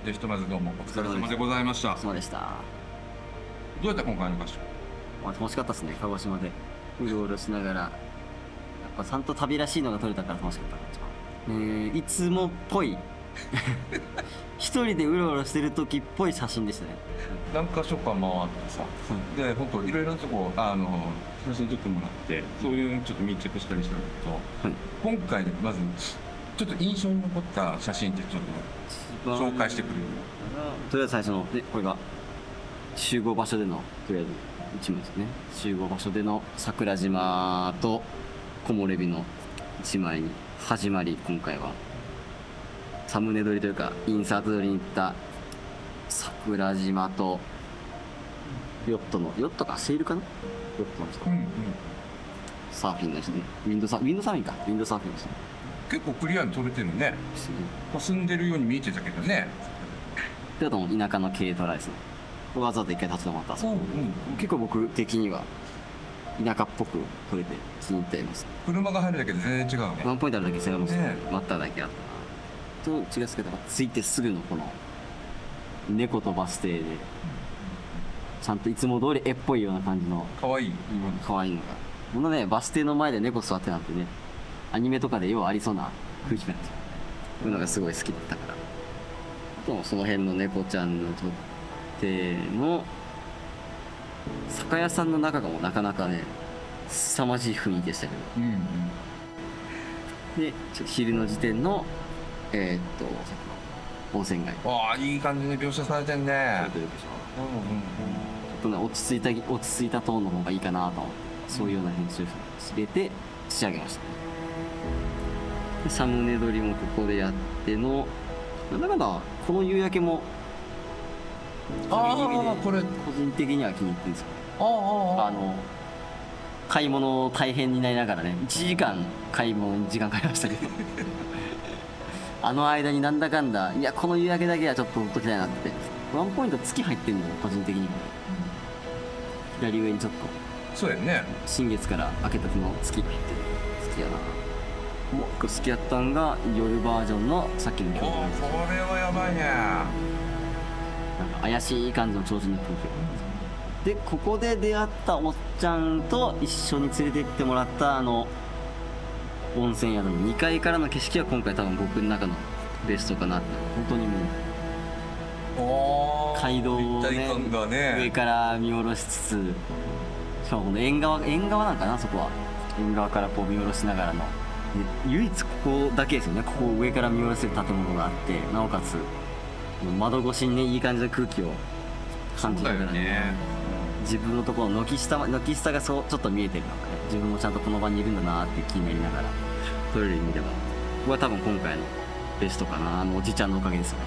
Speaker 12: でひとまずどうもお疲れ様でございました。
Speaker 15: そうでした。
Speaker 12: どうやった今回の合宿？
Speaker 15: 楽しかったですね。鹿児島でうろうろしながら、やっぱちゃんと旅らしいのが撮れたから楽しかった。いつもっぽい一人でうろうろしてる時っぽい写真でしたね。
Speaker 12: 何か所か回ってさ、で本当いろいろなとこ写真撮ってもらって、そういうちょっと密着したりしたんだけど、今回まずちょっと印象に残った写真ってちょっと紹介してくれる？
Speaker 15: とりあえず最初のこれが集合場所でのとりあえず一枚ですね。集合場所での桜島と木漏れ日の一枚に始まり、今回はサムネ撮りというかインサート撮りに行った桜島とヨットかセールかな、ヨットの人、サーフィンの人ね、ウィンドサーフィンの人。
Speaker 12: 結構クリアに撮れてるね。住んでるように見えてたけどね。
Speaker 15: であと田舎の軽トラですね。わざと一回立ち止まったんですけど、結構僕的には田舎っぽく撮れて気に入っています。
Speaker 12: 車が入るだけで全然違うね。
Speaker 15: ワンポイントあるだけ違いますね。待っただけあったな。と違うですけど、着いてすぐのこの猫とバス停で、ちゃんといつも通り絵っぽいような感じの
Speaker 12: 可愛い
Speaker 15: 可愛いのが。このね、バス停の前で猫座ってなんてね、アニメとかでようありそうな空気感ですよ。こういうのがすごい好きだったから。あとその辺の猫ちゃんのとっての酒屋さんの中がもうなかなかね、凄まじい雰囲気でしたけど。で、ちょっと昼の時点の温泉街。
Speaker 12: わあ、いい感じで描写されてんね。
Speaker 15: ちょっとね、落ち着いたトーンの方がいいかなと思って、そういうような編集を入れて仕上げました。でサムネ撮りもここでやっての、なんだかんだこの夕焼けもこれ個人的には気に入ってるんですよ。買い物大変になりながらね、1時間買い物に時間かかりましたけどあの間になんだかんだ、いやこの夕焼けだけはちょっと撮っときたいなって。ワンポイント月入ってんの個人的にも左上にちょっと
Speaker 12: そうやね、
Speaker 15: 新月から明けたての月入ってる。好きやな。好きやったんが夜バージョンのさっきの京都なんです。
Speaker 12: これはやばいね。
Speaker 15: なんか怪しい感じの超人の風景で、ここで出会ったおっちゃんと一緒に連れて行ってもらった温泉宿の2階からの景色は今回多分僕の中のベストかなって。本当にもう街道をね上から見下ろしつつ、しかもこの縁側なんかな、そこは縁側からこう見下ろしながらの、唯一ここだけですよね、ここ上から見下ろせる建物があって、なおかつ窓越しにねいい感じの空気を感じながらね、自分のところの軒下がそうちょっと見えてるのかね、自分もちゃんとこの場にいるんだなって気になりながら撮れる意味では、ここは多分今回のベストかな。おじちゃんのおかげですよね。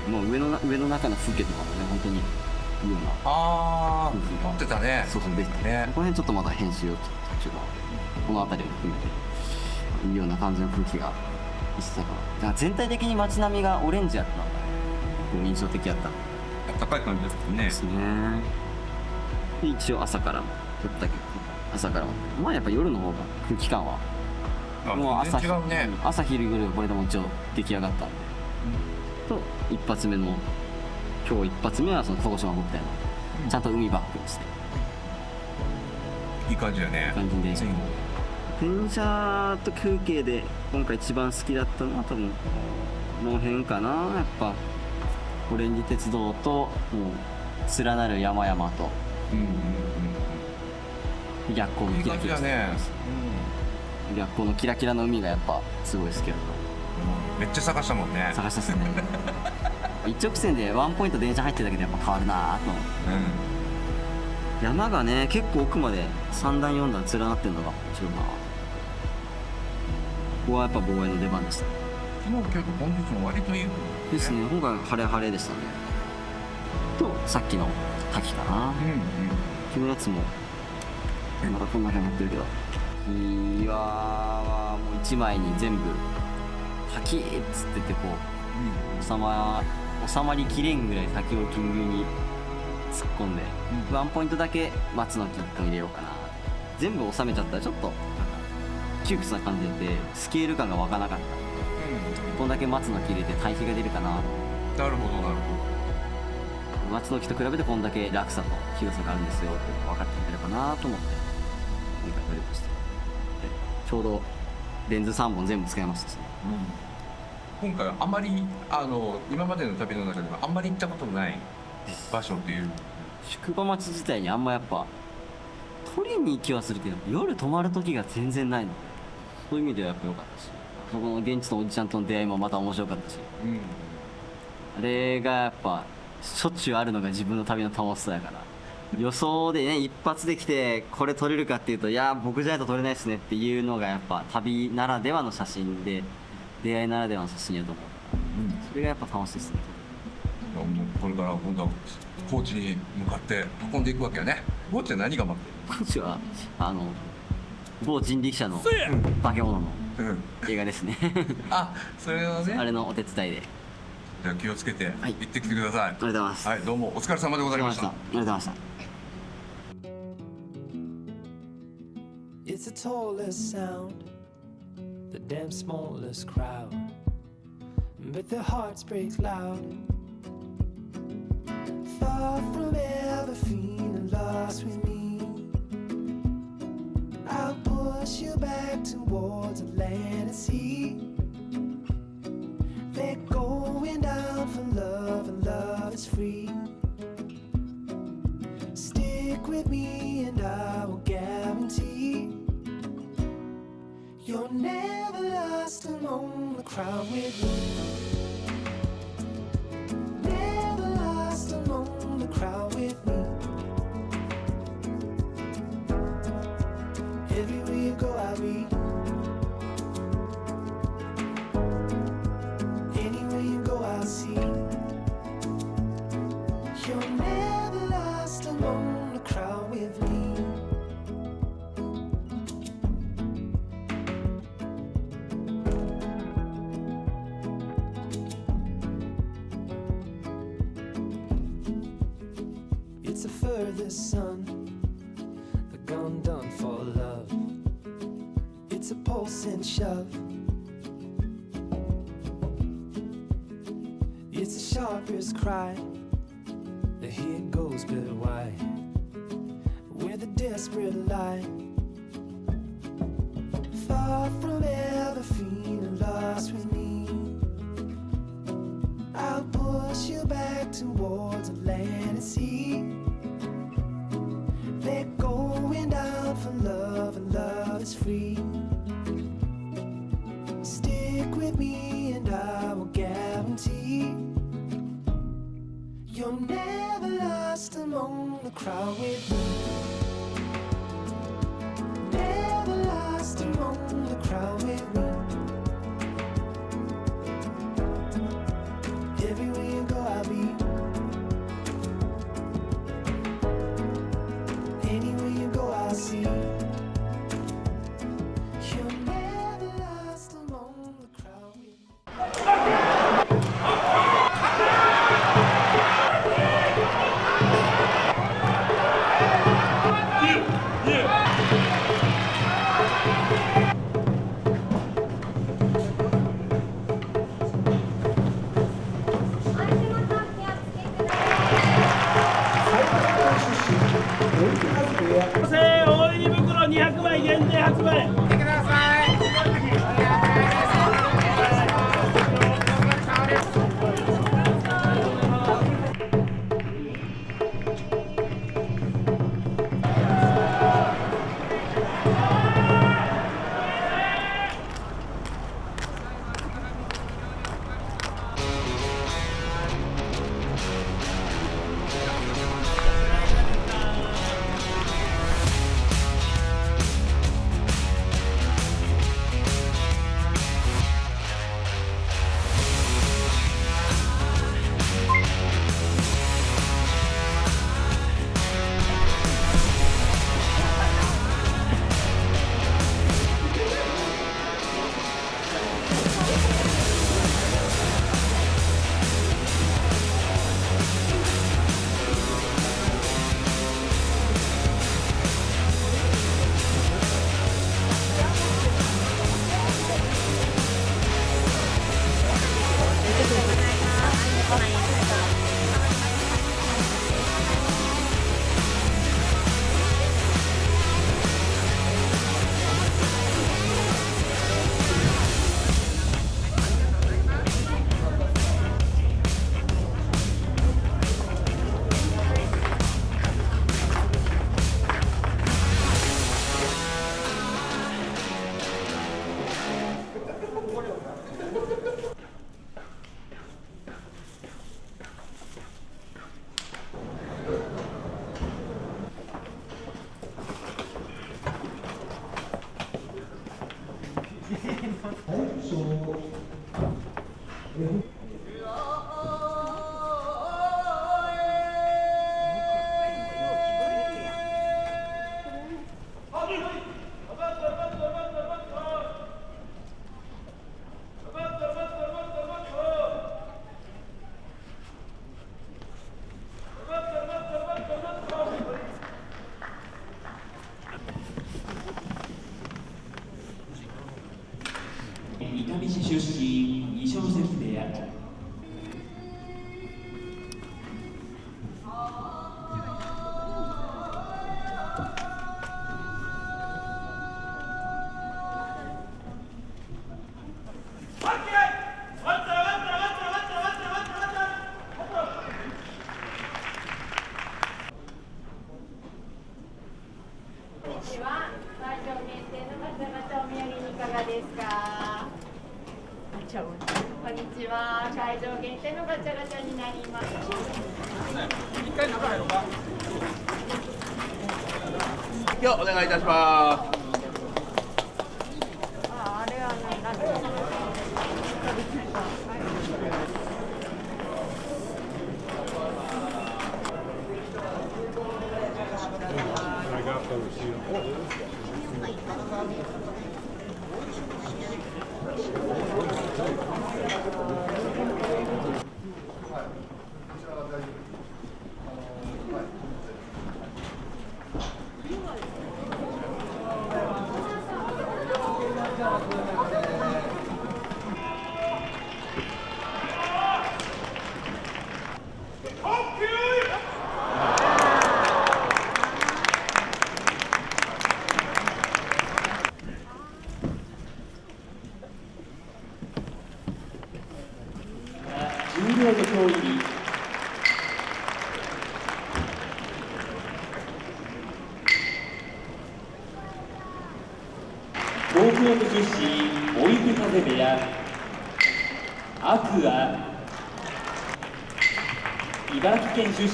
Speaker 15: もう上の中の風景とかもね、本当にいいような
Speaker 12: 撮ってたね。
Speaker 15: そうできたね。この辺ちょっとまだ編集を途中のこの辺りを含めていいような感じの空気がしてたから、だから全体的に街並みがオレンジやったのが結構印象的やった。
Speaker 12: 暖かい感じですね。
Speaker 15: ですね。で一応朝からも撮ったけど、朝からもまあやっぱ夜の方が空気感はもう朝昼夜これでも一応出来上がったんで、と一発目の今日一発目はその鹿児島ホテルのちゃんと海バックにして
Speaker 12: いい感じだね。
Speaker 15: いい感じで電車と風景で今回一番好きだったのは多分この辺かな。やっぱオレンジ鉄道ともう連なる山々と逆光のキラキラしてます。逆光のキラキラの海がやっぱすごい好きだった。
Speaker 12: めっちゃ探したもんね。
Speaker 15: 探したっすね一直線でワンポイント電車入ってるだけでやっぱ変わるなぁと思って、山がね結構奥まで3段4段連なってるのが面白いな。ここはやっぱ防衛の出番でした。
Speaker 12: 昨日今日と本日も割といい
Speaker 15: ですね。今回晴れ晴れでしたね。とさっきの滝かな。昨日のやつもまだこんな感じになってるけど、岩はもう一枚に全部滝っつっててこう、収まりきれんぐらい滝を金牛に突っ込んで、ワンポイントだけ松の木1本入れようかな。全部収めちゃったらちょっと窮屈な感じでスケール感が湧かなかった。1本だけ松の木入れて対比が出るかな。
Speaker 12: なるほどなるほど。
Speaker 15: 松の木と比べてこんだけ落差と広さがあるんですよって分かってくれるかなと思って今回撮りました。ちょうどレンズ3本全部使いましたしね。
Speaker 12: 今回はあまり今までの旅の中ではあんまり行ったことのない場所っていう。
Speaker 15: 宿場町自体にあんまやっぱ撮りに行きはするけど夜泊まる時が全然ないので、そういう意味ではやっぱ良かったし、そこの現地のおじちゃんとの出会いもまた面白かったし、あれがやっぱしょっちゅうあるのが自分の旅の楽しさやから、予想でね一発で来てこれ撮れるかっていうと、いや僕じゃないと撮れないですねっていうのがやっぱ旅ならではの写真で、出会いならではの写真やと思うから、それがやっぱ楽しいですね。
Speaker 12: これから今度は高知に向かって運んでいくわけやね。高知は何が待ってる？
Speaker 15: 高知は某人力車の化け物の映画ですね
Speaker 12: あ、それはね、
Speaker 15: あれのお手伝いで。
Speaker 12: じゃあ気をつけて行ってきてください。
Speaker 15: ありがとうございます。
Speaker 12: はい、どうもお疲れ様でございました。
Speaker 15: ありがとうございました。
Speaker 19: tallest sound, the damn smallest crowd, but their hearts break loud. Far from ever feeling lost with me, I'll push you back towards the land and sea. They're going down for love, and love is free. Stick with me and I will guarantee you're never lost among the crowd with me. Never lost among the crowd with me. Everywhere you go I'll be. Anywhere you go I'll see. You're never lost among the crowd with me. It's the furthest sun, the gone done for love. It's a pulse and shove. It's the sharpest cry. The here goes, but why? Where the desperate lie. Far from ever feeling lost with me, I'll push you back towards the land and sea. They're going down for love, and love is free. Stick with me and I will guarantee you're never lost among the crowd with me. Never lost among the crowd with me. Everywhere you go I'll be. Anywhere you go I'll see. You're never lost among the crowd with me.
Speaker 20: 大入り袋200枚限定発売。見てください。
Speaker 9: 会場限定のガチャガチャになります。
Speaker 20: 一回中入ろうか。
Speaker 14: よ、お願いいたします。
Speaker 9: あれはね、なんか。
Speaker 20: 重量の競技に東京都出身追手風部屋天空海、茨城県出身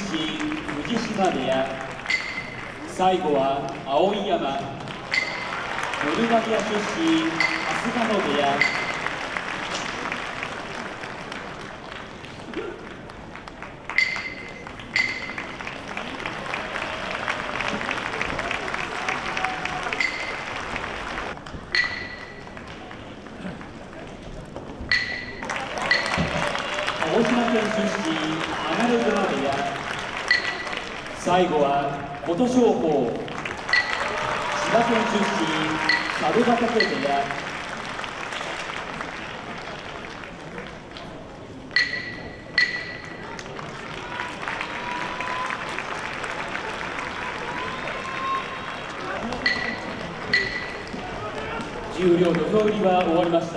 Speaker 20: 藤島部屋、最後は碧山、ノルマギア出身春日野部屋。鹿児島県出身離れ熊部屋、最後は琴勝峰、千葉県出身佐渡ヶ嶽部屋。重量土俵入りは終わりました。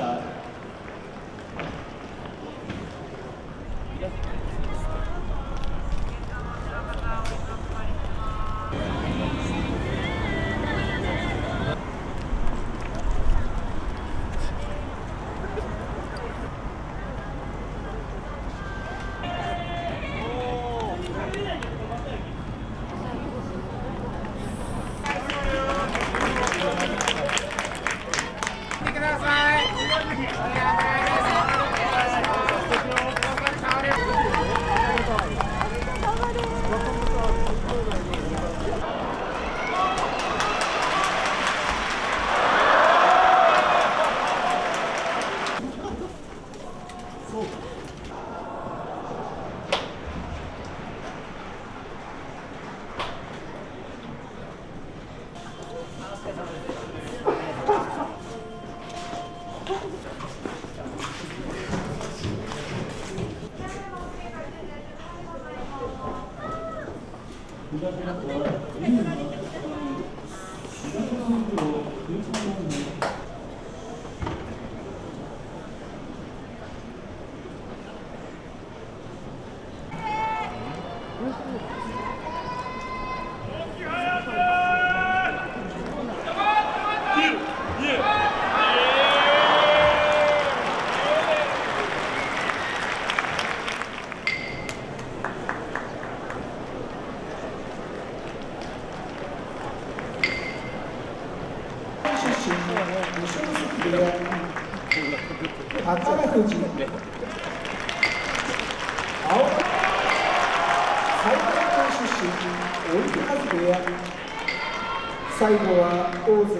Speaker 21: 最後は大関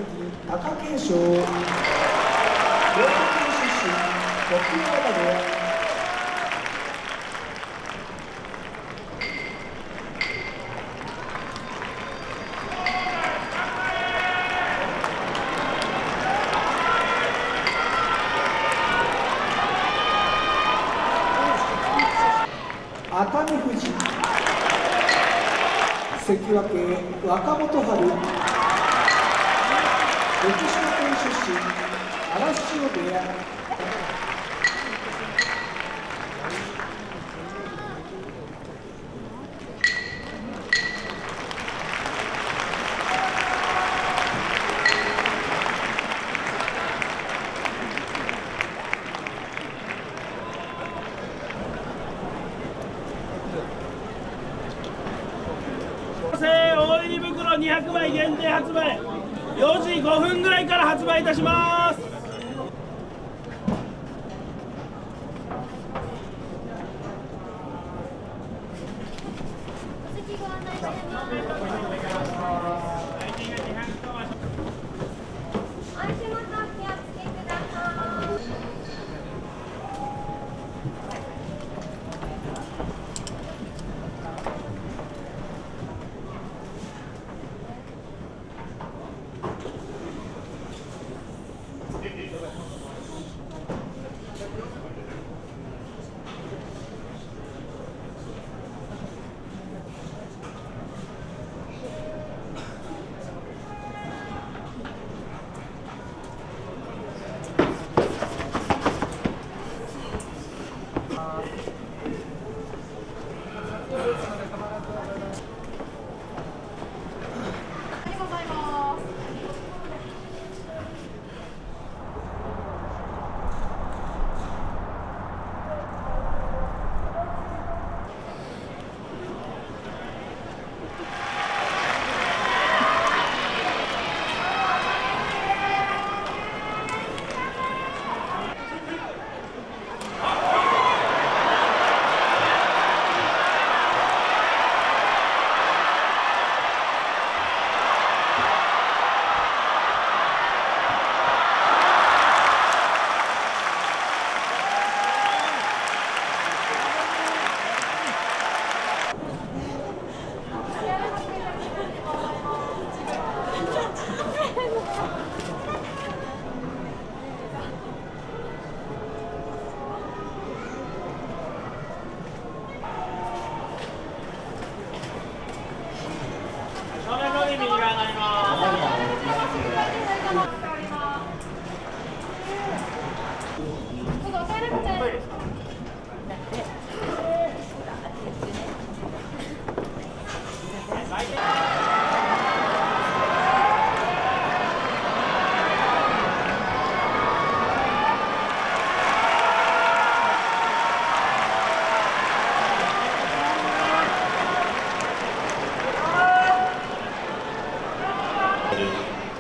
Speaker 21: 貴景勝、両県出身六浦部屋。熱海富士、関脇若元春、福島県出身荒汐部屋。
Speaker 20: 200枚限定発売、4時5分ぐらいから発売いたします。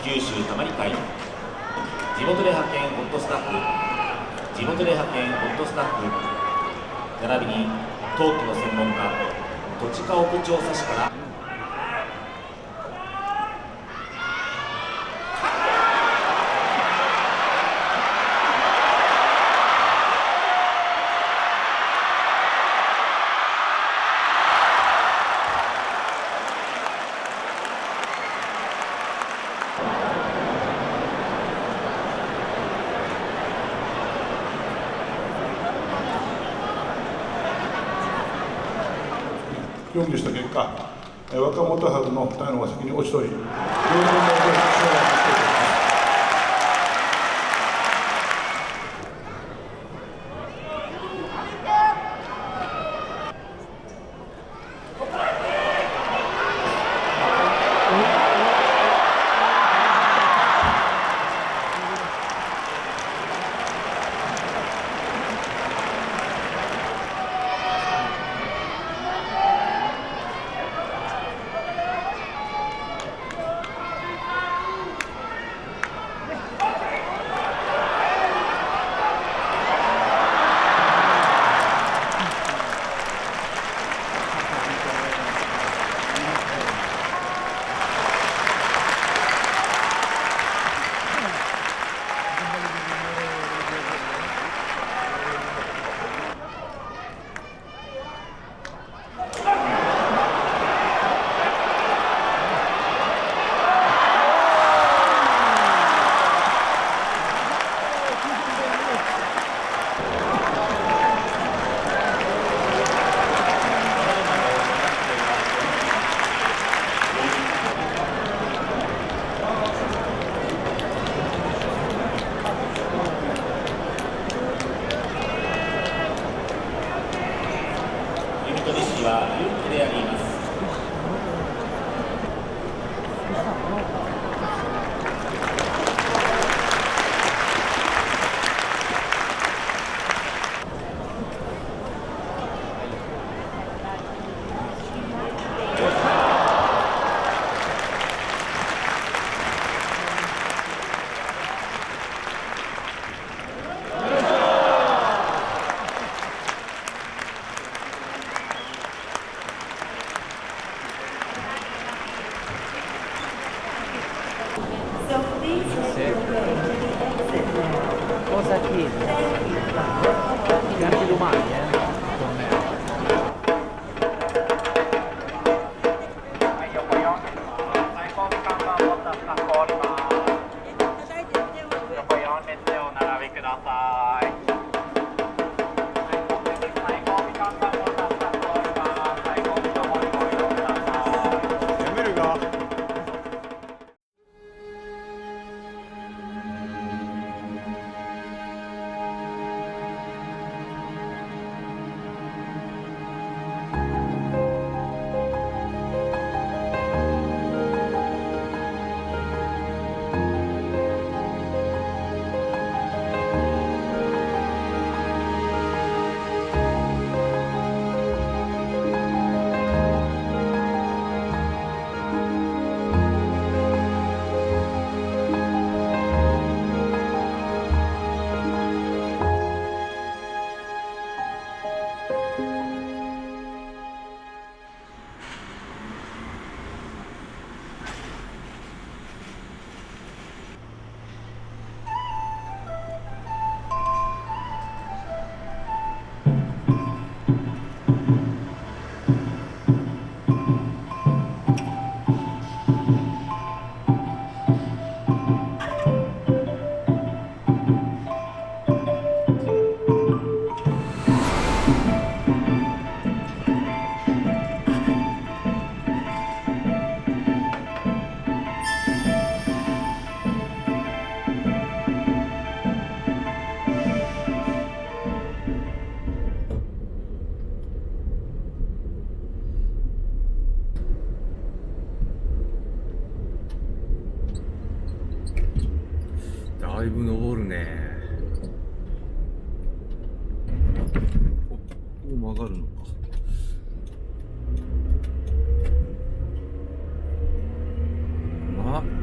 Speaker 1: 九州たまり会、地元で派遣ホットスタッフ、地元で派遣ホットスタッフ並びに陶器の専門家、土地家屋調査士から
Speaker 22: 協議した結果、若元春の2人のが先に落ちとり、両軍の承諾しています。
Speaker 12: いぶ登るね。こう曲がるのか。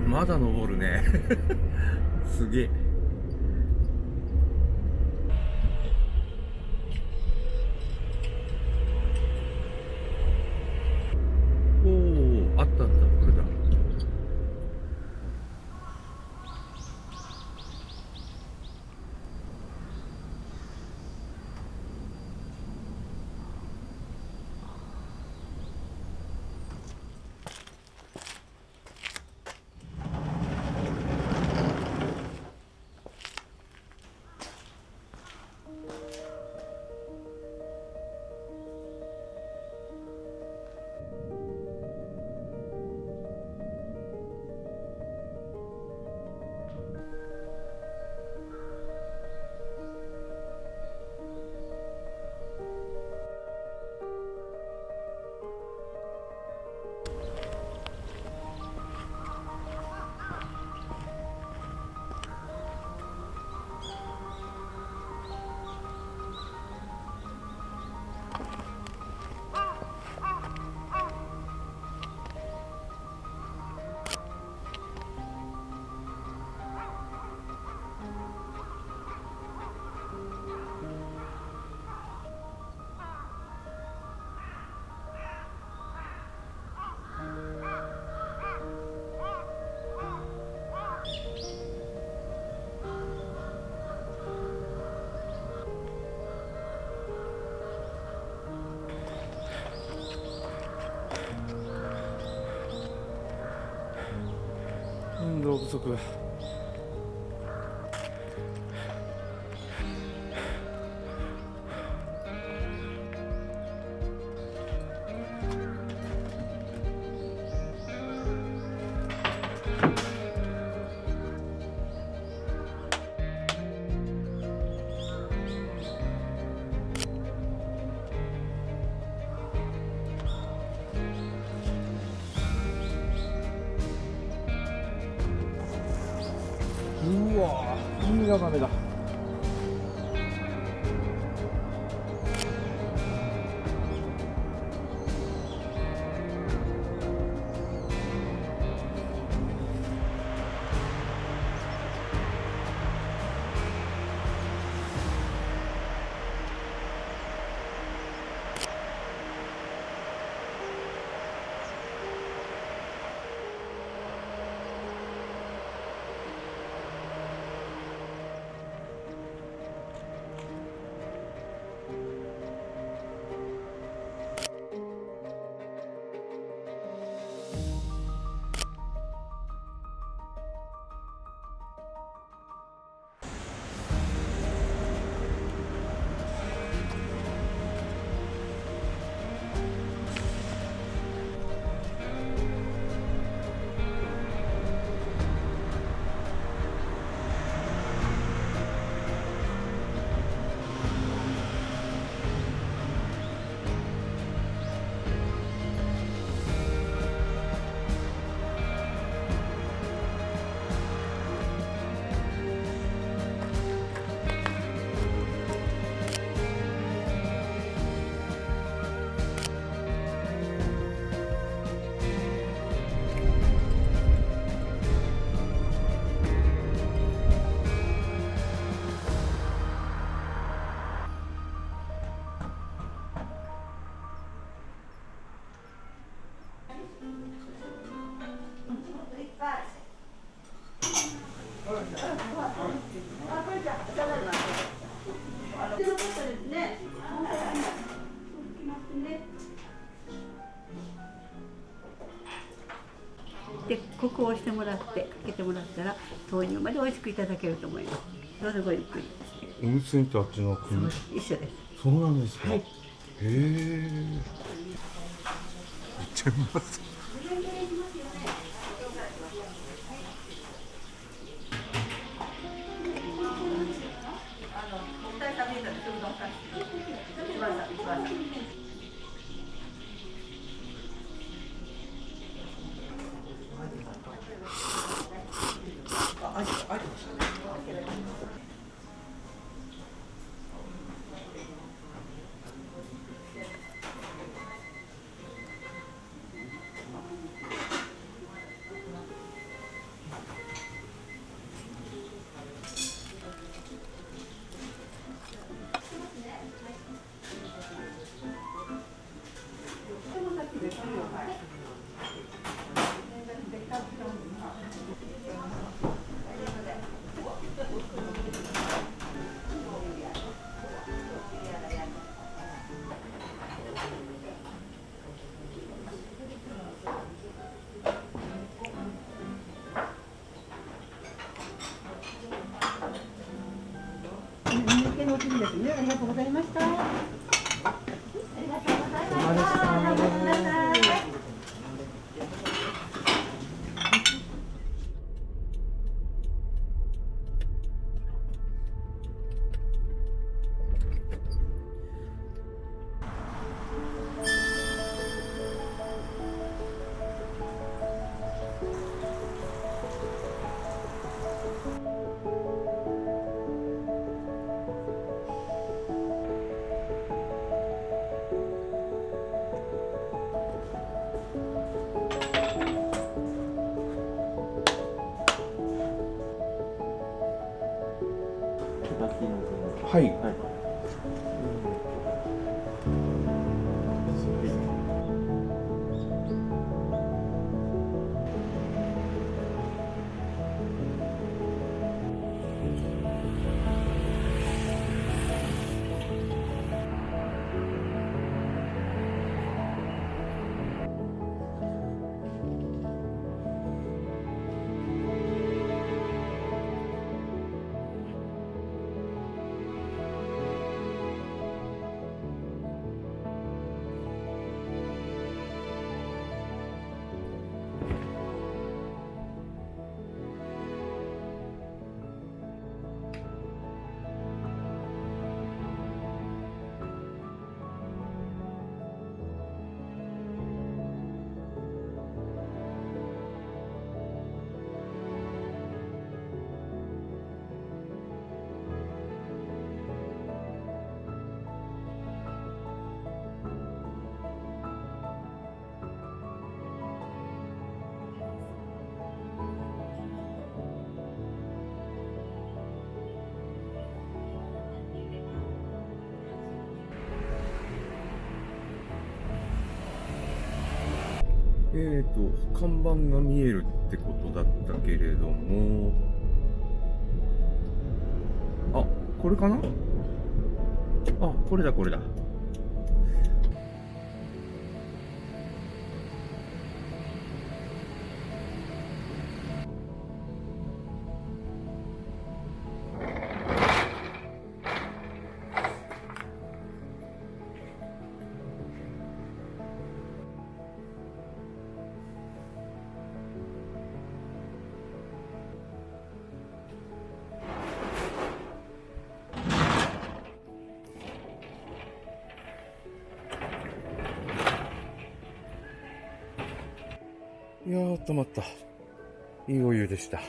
Speaker 12: まだ登るね。すげえ。おお、あったあった、これだ。運動不足。うわぁ、海がダだ。
Speaker 16: で、ここを押してもらって、かけてもらったら、豆乳まで美味しくいただけると思います。どうぞごゆっくり。
Speaker 12: 温泉とあっちの国。
Speaker 16: 一緒です。
Speaker 12: そうなんですか。
Speaker 16: はい、
Speaker 12: へえ。めっちゃうまそう。
Speaker 21: のお次ですね。ありがとうございました。ありがとうございました。ごめんなさい。
Speaker 7: はい。看板が見えるってことだったけれども、あ、これかな？あ、これだこれだ。いやー、止まった。いいお湯でした。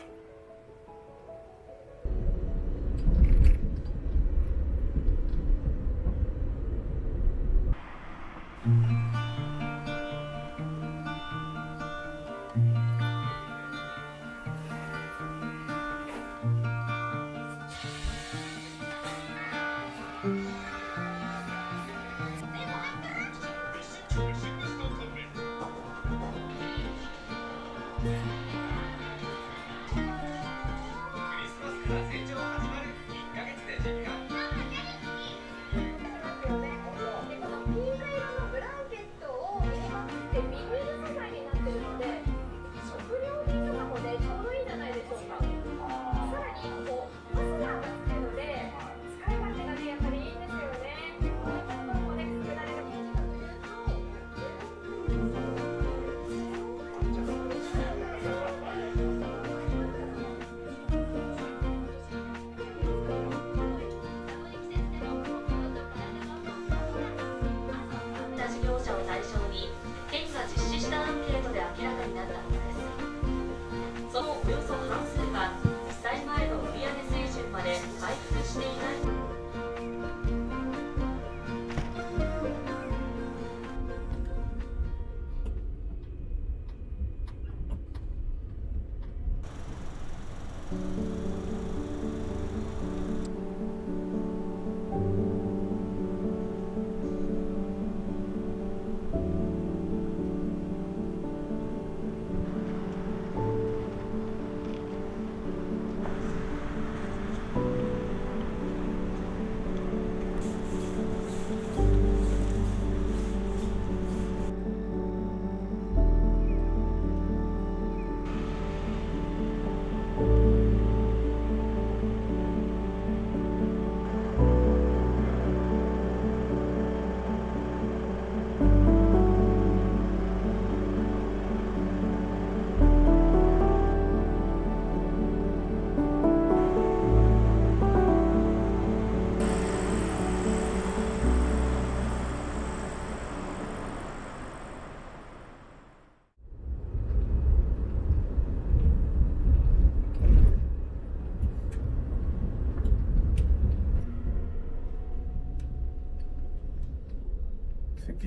Speaker 10: 事業者を対象に県が実施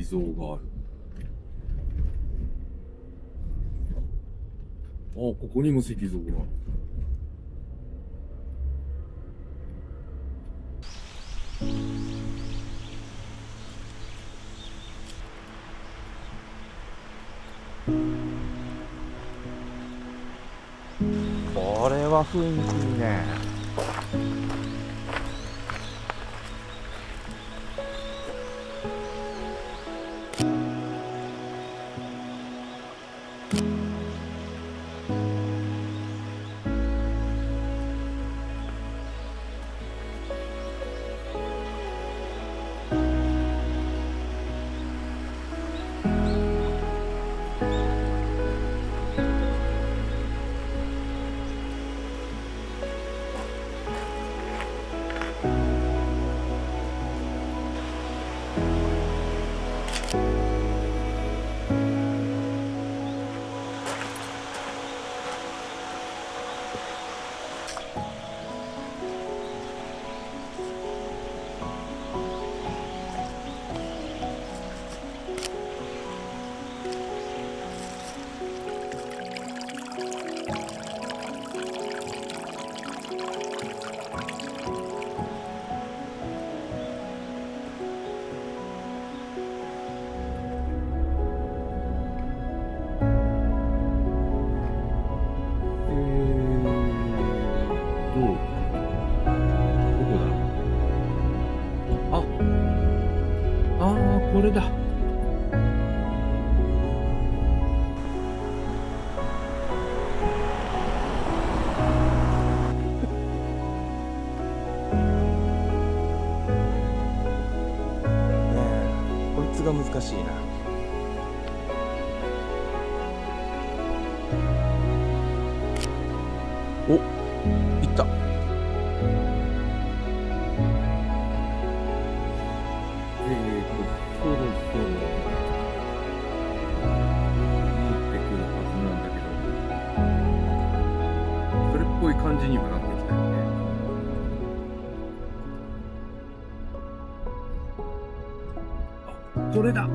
Speaker 12: 石像がある。あ、ここにも石像がある。
Speaker 7: これは雰囲気いいね。
Speaker 12: これだ。
Speaker 7: こいつが難しいな。お、いった。そろそろ見えてくるはずなんだけど、それっぽい感じにはなってきたよね。あ、これだ。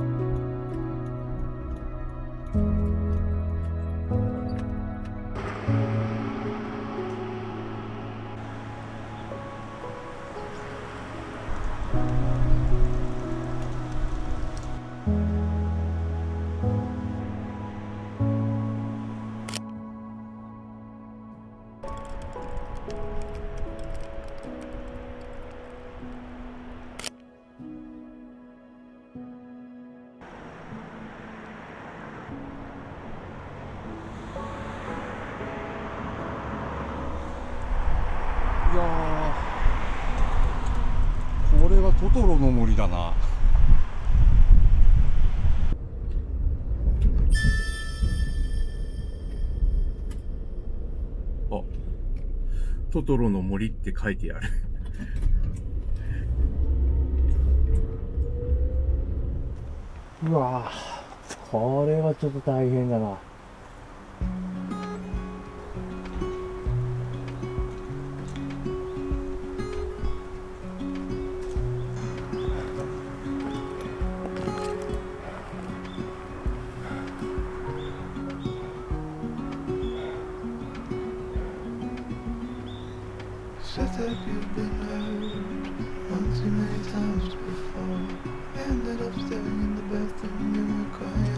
Speaker 7: いやー、これはトトロの森だな。あ、トトロの森って書いてある。うわー、これはちょっと大変だな。
Speaker 19: Said that you've been hurt one too many times before. Ended up staring in the bathroom mirror crying.